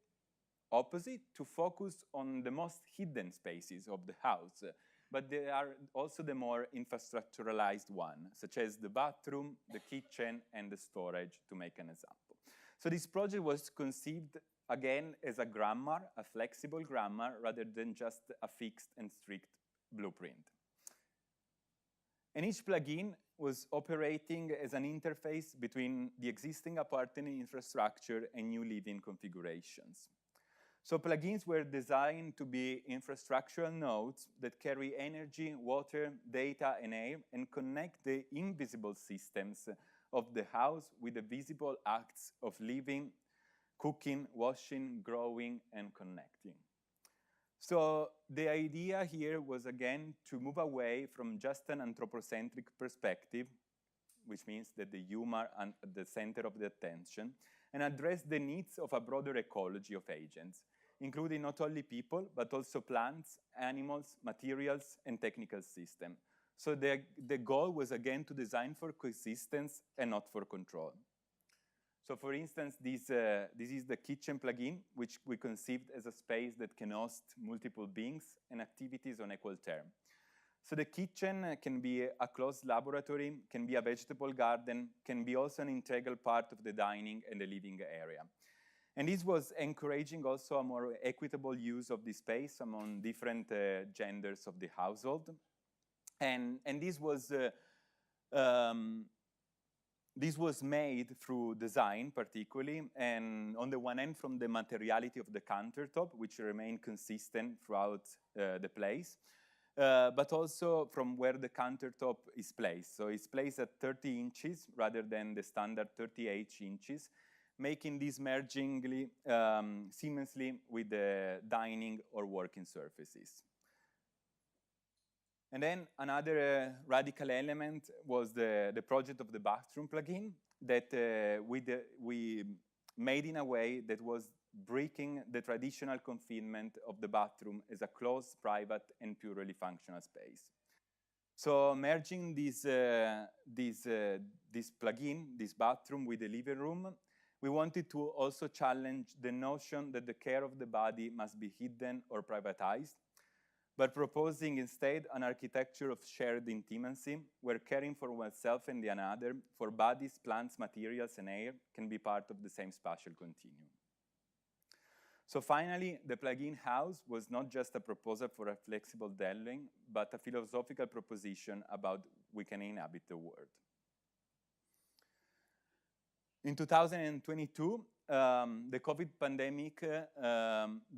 opposite, to focus on the most hidden spaces of the house. But they are also the more infrastructuralized one, such as the bathroom, the kitchen, and the storage, to make an example. So this project was conceived, again, as a grammar, a flexible grammar, rather than just a fixed and strict blueprint. And each plugin was operating as an interface between the existing apartment infrastructure and new living configurations. So plugins were designed to be infrastructural nodes that carry energy, water, data, and air, and connect the invisible systems of the house with the visible acts of living, cooking, washing, growing, and connecting. So the idea here was, again, to move away from just an anthropocentric perspective, which means that the human are at the center of the attention, and address the needs of a broader ecology of agents, including not only people, but also plants, animals, materials, and technical systems. So the goal was, again, to design for coexistence and not for control. So for instance, this is the kitchen plugin, which we conceived as a space that can host multiple beings and activities on equal terms. So the kitchen can be a closed laboratory, can be a vegetable garden, can be also an integral part of the dining and the living area. And this was encouraging also a more equitable use of the space among different genders of the household. And this was made through design, particularly, and on the one end from the materiality of the countertop, which remained consistent throughout the place, but also from where the countertop is placed. So it's placed at 30 inches rather than the standard 38 inches, making this merging seamlessly with the dining or working surfaces. And then another radical element was the project of the bathroom plugin that we made in a way that was breaking the traditional confinement of the bathroom as a closed, private, and purely functional space. So merging this plugin, this bathroom with the living room, we wanted to also challenge the notion that the care of the body must be hidden or privatized, but proposing instead an architecture of shared intimacy, where caring for oneself and the another, for bodies, plants, materials, and air, can be part of the same spatial continuum. So finally, the plugin house was not just a proposal for a flexible dwelling, but a philosophical proposition about we can inhabit the world. In 2022, the COVID pandemic,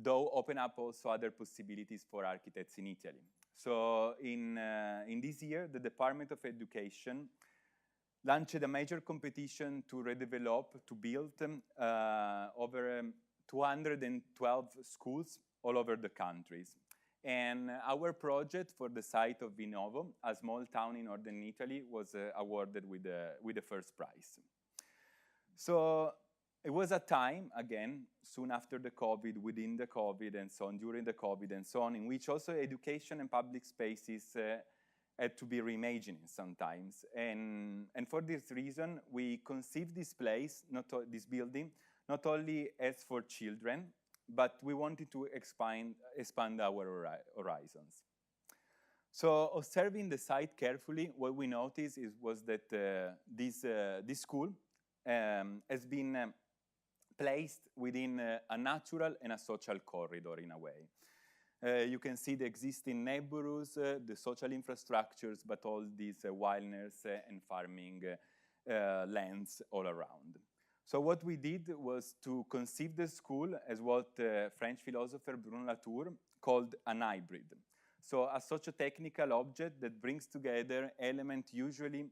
though, opened up also other possibilities for architects in Italy. So in this year, the Department of Education launched a major competition to redevelop, to build over 212 schools all over the countries. And our project for the site of Vinovo, a small town in northern Italy, was awarded with the first prize. So it was a time, again, soon after the COVID, within the COVID, and so on, during the COVID, and so on, in which also education and public spaces had to be reimagined sometimes. And for this reason, we conceived this place, this building, not only as for children, but we wanted to expand our horizons. So observing the site carefully, what we noticed was that this school has been placed within a natural and a social corridor in a way. You can see the existing neighborhoods, the social infrastructures, but all these wilderness and farming lands all around. So what we did was to conceive the school as what French philosopher Bruno Latour called an hybrid. So a socio-technical object that brings together elements usually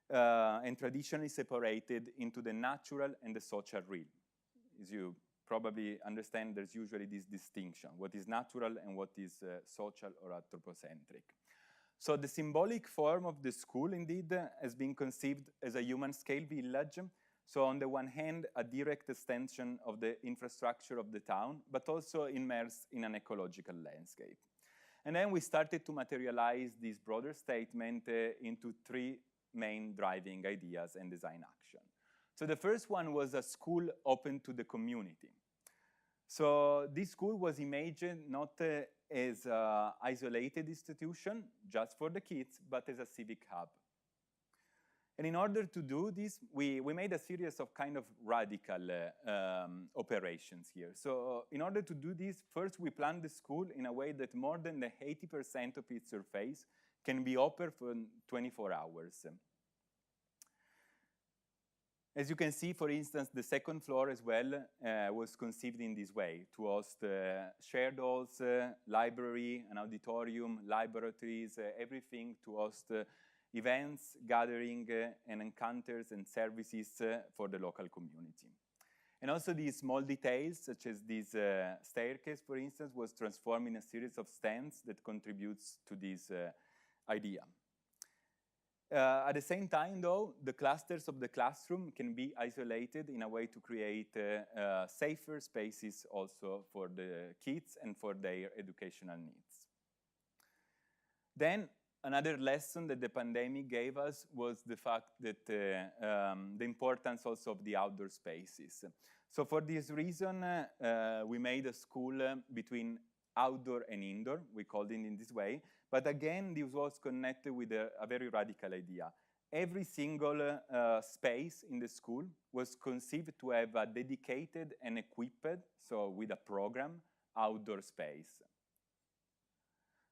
and traditionally separated into the natural and the social realm. As you probably understand, there's usually this distinction, what is natural and what is social or anthropocentric. So the symbolic form of the school, indeed, has been conceived as a human-scale village. So on the one hand, a direct extension of the infrastructure of the town, but also immersed in an ecological landscape. And then we started to materialize this broader statement into three main driving ideas and design action. So the first one was a school open to the community. So this school was imagined not as an isolated institution just for the kids, but as a civic hub. And in order to do this, we made a series of kind of radical operations here. So in order to do this, first we planned the school in a way that more than the 80% of its surface can be open for 24 hours. As you can see, for instance, the second floor as well was conceived in this way, to host shared halls, library, an auditorium, laboratories, everything to host events, gathering, and encounters and services for the local community. And also these small details, such as this staircase, for instance, was transformed in a series of stands that contributes to this idea. At the same time, though, the clusters of the classroom can be isolated in a way to create safer spaces also for the kids and for their educational needs. Then, another lesson that the pandemic gave us was the fact that the importance also of the outdoor spaces. So for this reason, we made a school between outdoor and indoor, we called it in this way, But again, this was connected with a very radical idea. Every single space in the school was conceived to have a dedicated and equipped, so with a program, outdoor space.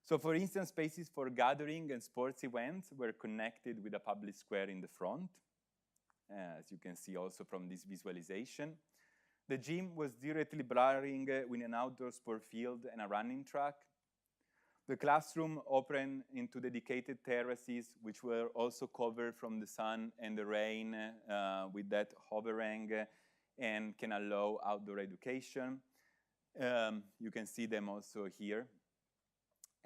So for instance, spaces for gathering and sports events were connected with a public square in the front, as you can see also from this visualization. The gym was directly blurring with an outdoor sport field and a running track. The classroom opened into dedicated terraces, which were also covered from the sun and the rain with that hovering and can allow outdoor education. You can see them also here.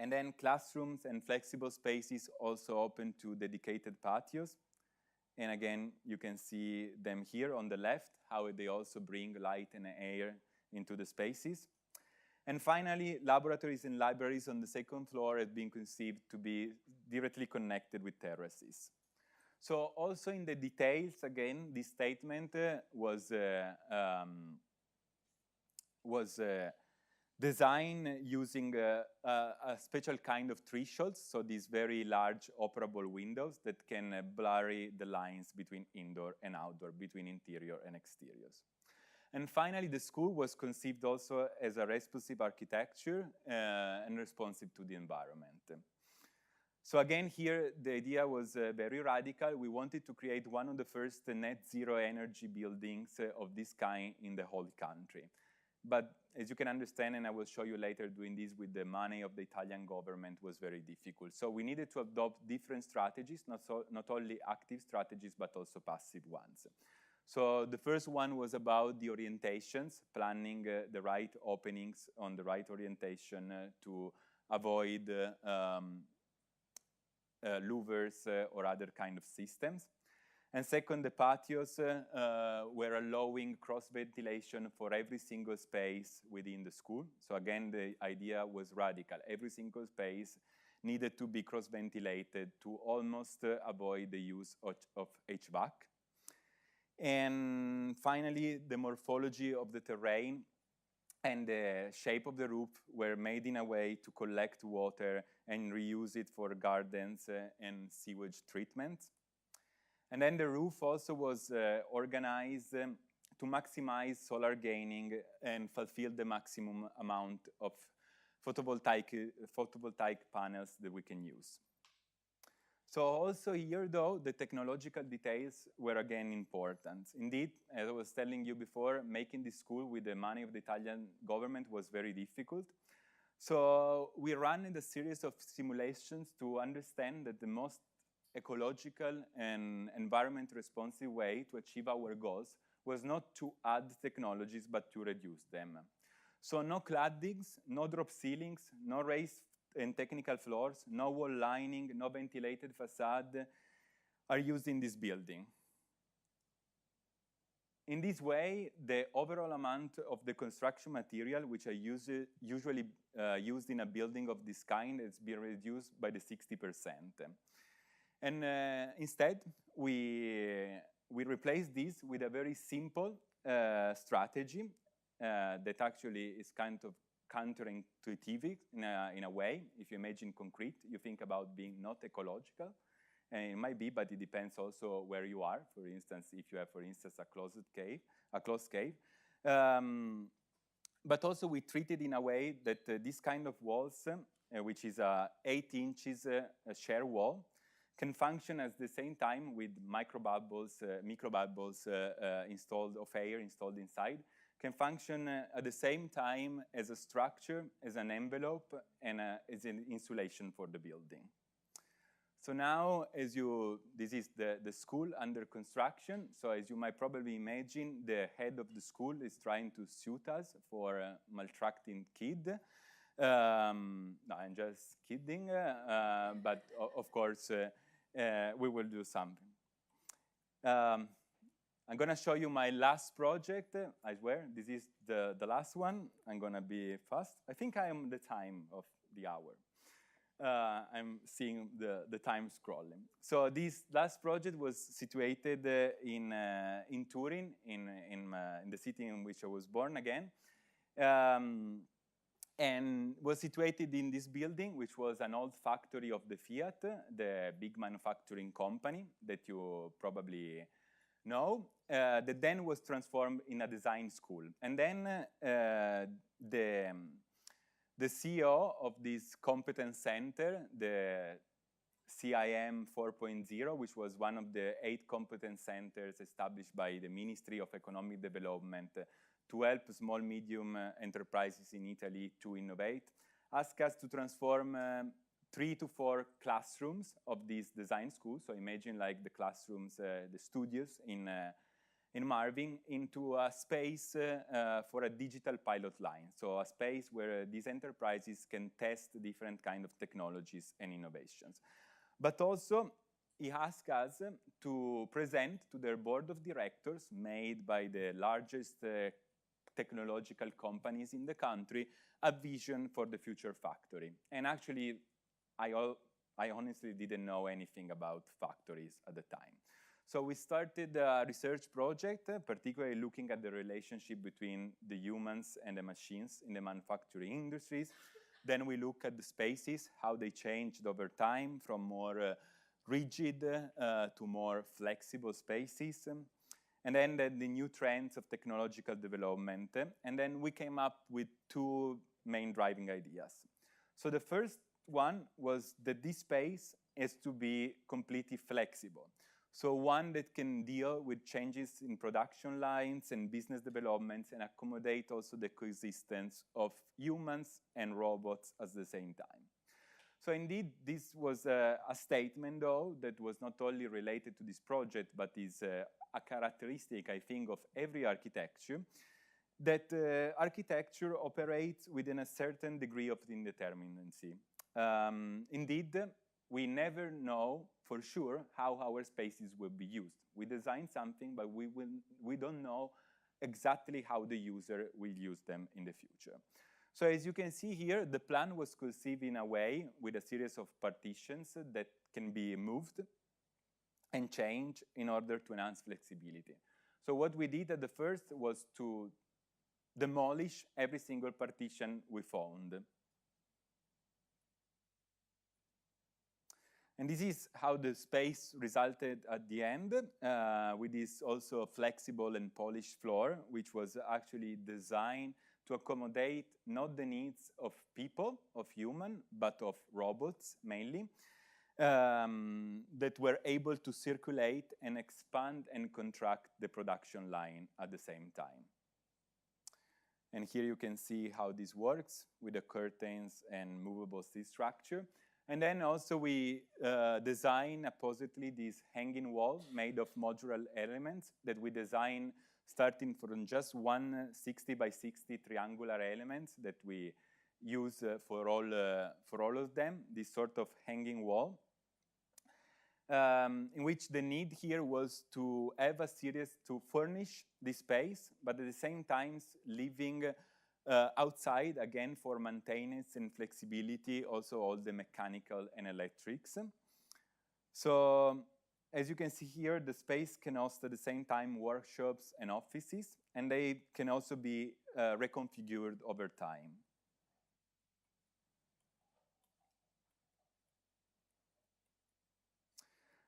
And then classrooms and flexible spaces also open to dedicated patios. And again, you can see them here on the left, how they also bring light and air into the spaces. And finally, laboratories and libraries on the second floor have been conceived to be directly connected with terraces. So also in the details, again, this statement was designed using a special kind of thresholds, so these very large operable windows that can blur the lines between indoor and outdoor, between interior and exteriors. And finally, the school was conceived also as a responsive architecture and responsive to the environment. So again, here, the idea was very radical. We wanted to create one of the first net zero energy buildings of this kind in the whole country. But as you can understand, and I will show you later, doing this with the money of the Italian government was very difficult. So we needed to adopt different strategies, not only active strategies, but also passive ones. So the first one was about the orientations, planning the right openings on the right orientation to avoid louvers or other kind of systems. And second, the patios were allowing cross-ventilation for every single space within the school. So again, the idea was radical. Every single space needed to be cross-ventilated to almost avoid the use of HVAC. And finally, the morphology of the terrain and the shape of the roof were made in a way to collect water and reuse it for gardens and sewage treatment. And then the roof also was organized to maximize solar gaining and fulfill the maximum amount of photovoltaic panels that we can use. So also here, though, the technological details were again important. Indeed, as I was telling you before, making this school with the money of the Italian government was very difficult. So we ran a series of simulations to understand that the most ecological and environment responsive way to achieve our goals was not to add technologies, but to reduce them. So no claddings, no drop ceilings, no raised and technical floors, no wall lining, no ventilated facade are used in this building. In this way, the overall amount of the construction material, which are usually used in a building of this kind, has been reduced by the 60%. And instead, we replaced this with a very simple strategy that actually is kind of counterintuitive in a way. If you imagine concrete, you think about being not ecological. And it might be, but it depends also where you are. For instance, if you have, for instance, a closed cave. But also we treat it in a way that this kind of walls, which is a 8 inches shear wall, can function at the same time with microbubbles installed of air installed inside, can function at the same time as a structure, as an envelope, and as an insulation for the building. So now, this is the school under construction. So as you might probably imagine, the head of the school is trying to suit us for a maltracting kid. No, I'm just kidding, but of course, we will do something. I'm gonna show you my last project. I swear, this is the last one. I'm gonna be fast. I think I am the time of the hour. I'm seeing the time scrolling. So this last project was situated in Turin, in the city in which I was born again. and was situated in this building, which was an old factory of the Fiat, the big manufacturing company that you probably know, that then was transformed in a design school. And then the CEO of this competence center, the CIM 4.0, which was one of the 8 competence centers established by the Ministry of Economic Development to help small, medium enterprises in Italy to innovate, asked us to transform 3 to 4 classrooms of this design school. So imagine like the classrooms, the studios in Marvin, into a space for a digital pilot line. So a space where these enterprises can test different kind of technologies and innovations. But also, he asked us to present to their board of directors, made by the largest technological companies in the country, a vision for the future factory. And actually, I honestly didn't know anything about factories at the time. So we started a research project, particularly looking at the relationship between the humans and the machines in the manufacturing industries. Then we look at the spaces, how they changed over time from more rigid to more flexible spaces. And then the new trends of technological development. And then we came up with 2 main driving ideas. So the first one was that this space has to be completely flexible. So one that can deal with changes in production lines and business developments and accommodate also the coexistence of humans and robots at the same time. So indeed, this was a statement, though, that was not only related to this project, but is a characteristic, I think, of every architecture, that architecture operates within a certain degree of indeterminacy. Indeed, we never know for sure how our spaces will be used. We design something, but we don't know exactly how the user will use them in the future. So as you can see here, the plan was conceived in a way with a series of partitions that can be moved and changed in order to enhance flexibility. So what we did at the first was to demolish every single partition we found. And this is how the space resulted at the end, with this also flexible and polished floor, which was actually designed to accommodate not the needs of people, of human, but of robots mainly, that were able to circulate and expand and contract the production line at the same time. And here you can see how this works with the curtains and movable seat structure. And then also we design appositely this hanging wall made of modular elements that we design starting from just 160 by 60 triangular elements that we use for all of them, this sort of hanging wall, in which the need here was to have a series to furnish the space, but at the same time leaving outside, again, for maintenance and flexibility, also all the mechanical and electrics. So, as you can see here, the space can host at the same time workshops and offices, and they can also be reconfigured over time.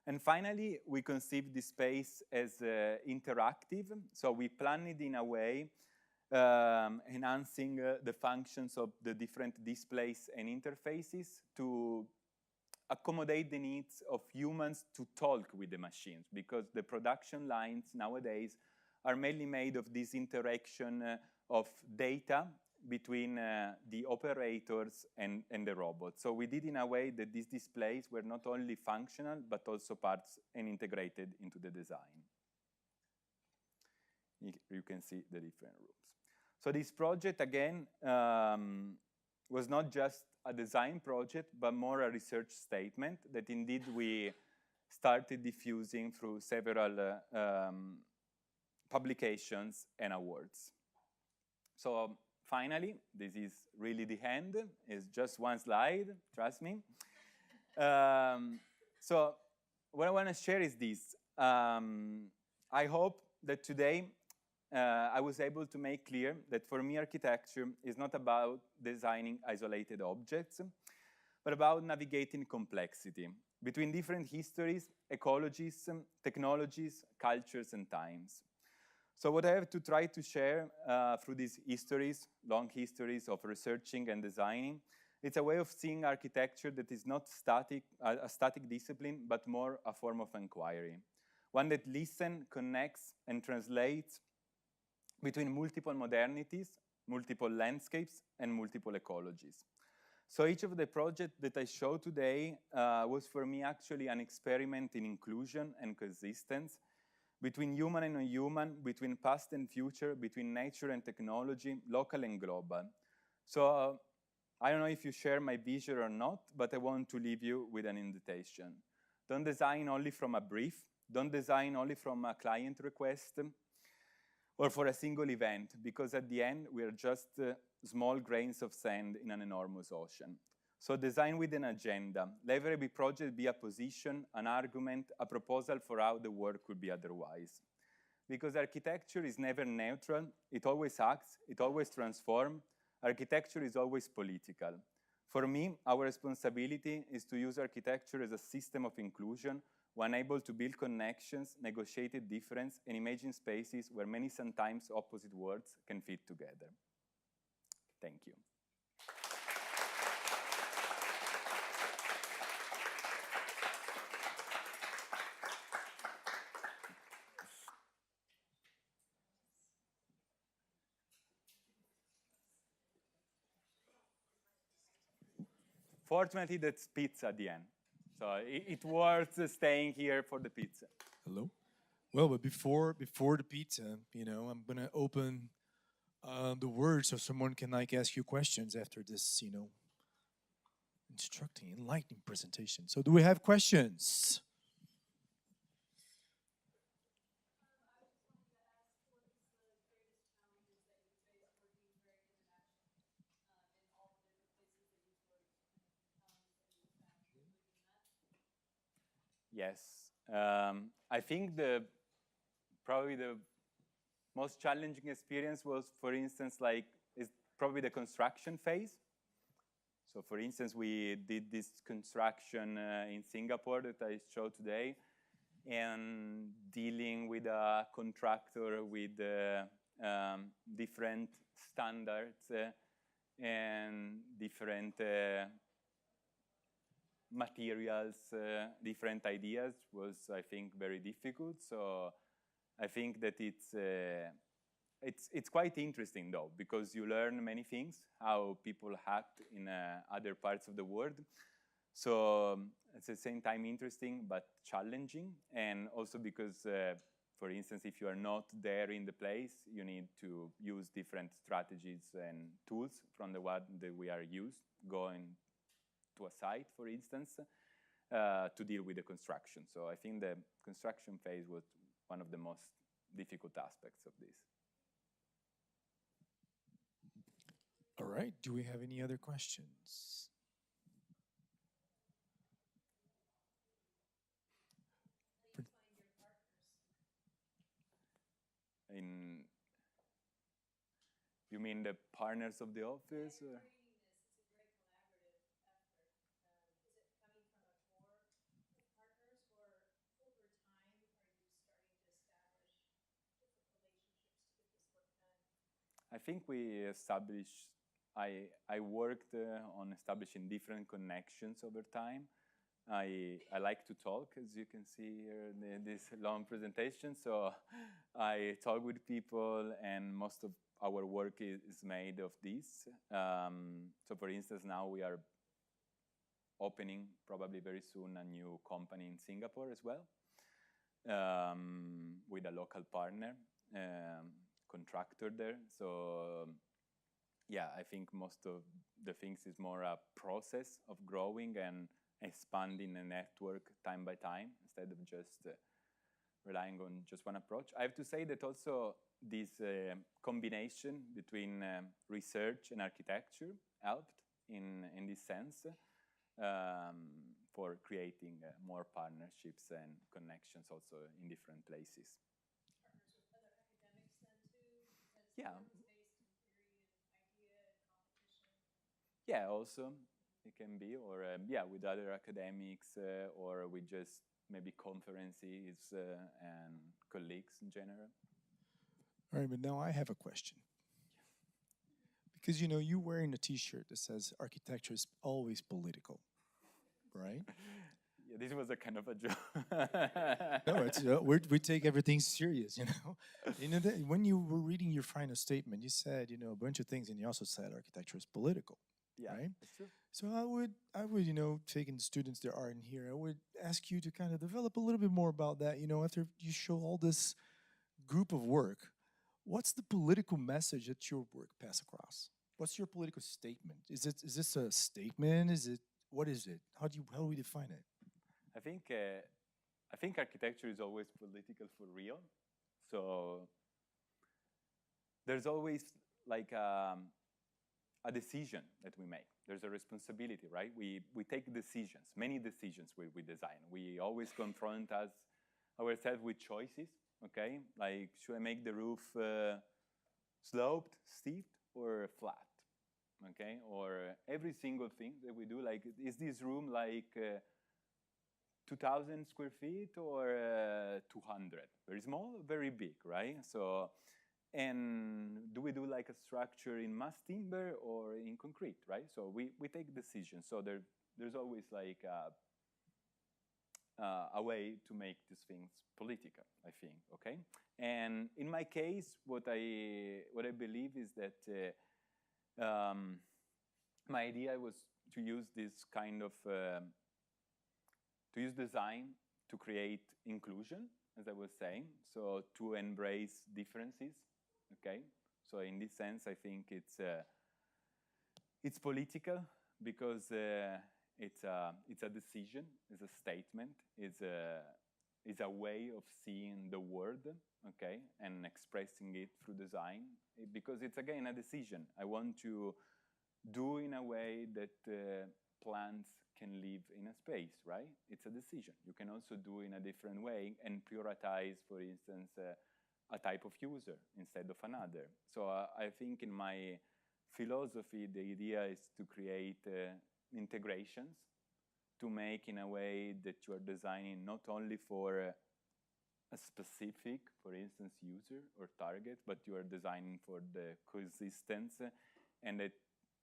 And finally, we conceived this space as interactive. So we planned it in a way enhancing the functions of the different displays and interfaces to accommodate the needs of humans to talk with the machines, because the production lines nowadays are mainly made of this interaction of data between the operators and the robots. So we did in a way that these displays were not only functional, but also parts and integrated into the design. You can see the different rooms. So this project, again, was not just a design project, but more a research statement that indeed we started diffusing through several publications and awards. So finally, this is really the end. It's just one slide, trust me. So what I want to share is this. I hope that today I was able to make clear that for me, architecture is not about designing isolated objects, but about navigating complexity between different histories, ecologies, technologies, cultures, and times. So what I have to try to share through these histories, long histories of researching and designing, it's a way of seeing architecture that is not static, a static discipline, but more a form of inquiry. One that listens, connects, and translates between multiple modernities, multiple landscapes, and multiple ecologies. So each of the projects that I show today was for me actually an experiment in inclusion and coexistence between human and non-human, between past and future, between nature and technology, local and global. So I don't know if you share my vision or not, but I want to leave you with an invitation. Don't design only from a brief. Don't design only from a client request or for a single event, because at the end, we are just small grains of sand in an enormous ocean. So design with an agenda. Let every project be a position, an argument, a proposal for how the world could be otherwise. Because architecture is never neutral. It always acts. It always transforms. Architecture is always political. For me, our responsibility is to use architecture as a system of inclusion, one able to build connections, negotiate difference, and imagine spaces where many sometimes opposite worlds can fit together. Thank you. Fortunately, that's pizza at the end. So it worth staying here for the pizza. Hello. Well, but before the pizza, you know, I'm gonna open the word so someone can like ask you questions after this, you know, instructing, enlightening presentation. So, do we have questions? Yes. I think probably the most challenging experience was, for instance, is probably the construction phase. So for instance, we did this construction in Singapore that I showed today, and dealing with a contractor with different standards and different materials, different ideas was, I think, very difficult. So I think that it's quite interesting though, because you learn many things, how people act in other parts of the world. So at the same time interesting, but challenging. And also because, for instance, if you are not there in the place, you need to use different strategies and tools from the one that we are used, going to a site, for instance, to deal with the construction. So I think the construction phase was one of the most difficult aspects of this. All right. Do we have any other questions? You mean the partners of the office? Or? I think we established, I worked on establishing different connections over time. I like to talk, as you can see here in this long presentation. So I talk with people, and most of our work is made of this. So for instance, now we are opening probably very soon a new company in Singapore as well, with a local partner. Contractor there. So yeah, I think most of the things is more a process of growing and expanding the network time by time, instead of just relying on just one approach. I have to say that also this combination between research and architecture helped in this sense for creating more partnerships and connections also in different places. Yeah. Yeah, also it can be, or yeah, with other academics, or with just maybe conferences and colleagues in general. All right, but now I have a question. Because, you know, you're wearing a T-shirt that says architecture is always political, right? Yeah, this was a kind of a joke. No, it's we take everything serious, you know. You know that when you were reading your final statement, you said, you know, a bunch of things, and you also said architecture is political, Yeah, right? that's true. So I would, you know, taking the students that are in here, I would ask you to kind of develop a little bit more about that. You know, after you show all this group of work, what's the political message that your work pass across? What's your political statement? Is this a statement? Is it what is it? How do we define it? I think architecture is always political for real. So there's always like a decision that we make. There's a responsibility, right? We take decisions, many decisions we design. We always confront ourselves with choices, okay? Like, should I make the roof sloped, steep, or flat? Okay, or every single thing that we do, like, is this room like 2,000 square feet or 200? Very small, very big, right? So, and do we do like a structure in mass timber or in concrete, right? So we take decisions. So there's always like a way to make these things political, I think, okay? And in my case, what I believe is that my idea was to use this kind of, to use design to create inclusion, as I was saying, so to embrace differences, okay? So in this sense, I think it's political because it's a decision, it's a statement, it's a way of seeing the world, okay, and expressing it through design, because it's again a decision. I want to do in a way that plants can live in a space, right? It's a decision. You can also do in a different way and prioritize, for instance, a type of user instead of another. So I think in my philosophy, the idea is to create integrations to make in a way that you are designing not only for a specific, for instance, user or target, but you are designing for the coexistence, and that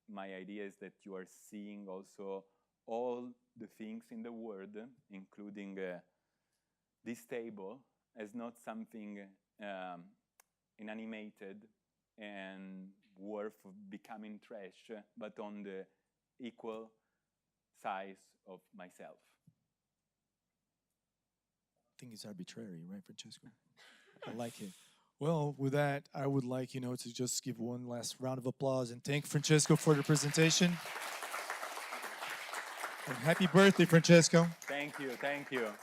my idea is that you are seeing also all the things in the world, including this table, as not something inanimated and worth becoming trash, but on the equal size of myself. I think it's arbitrary, right, Francesco? I like it. Well, with that, I would like, you know, to just give one last round of applause and thank Francesco for the presentation. And happy birthday, Francesco. Thank you, thank you.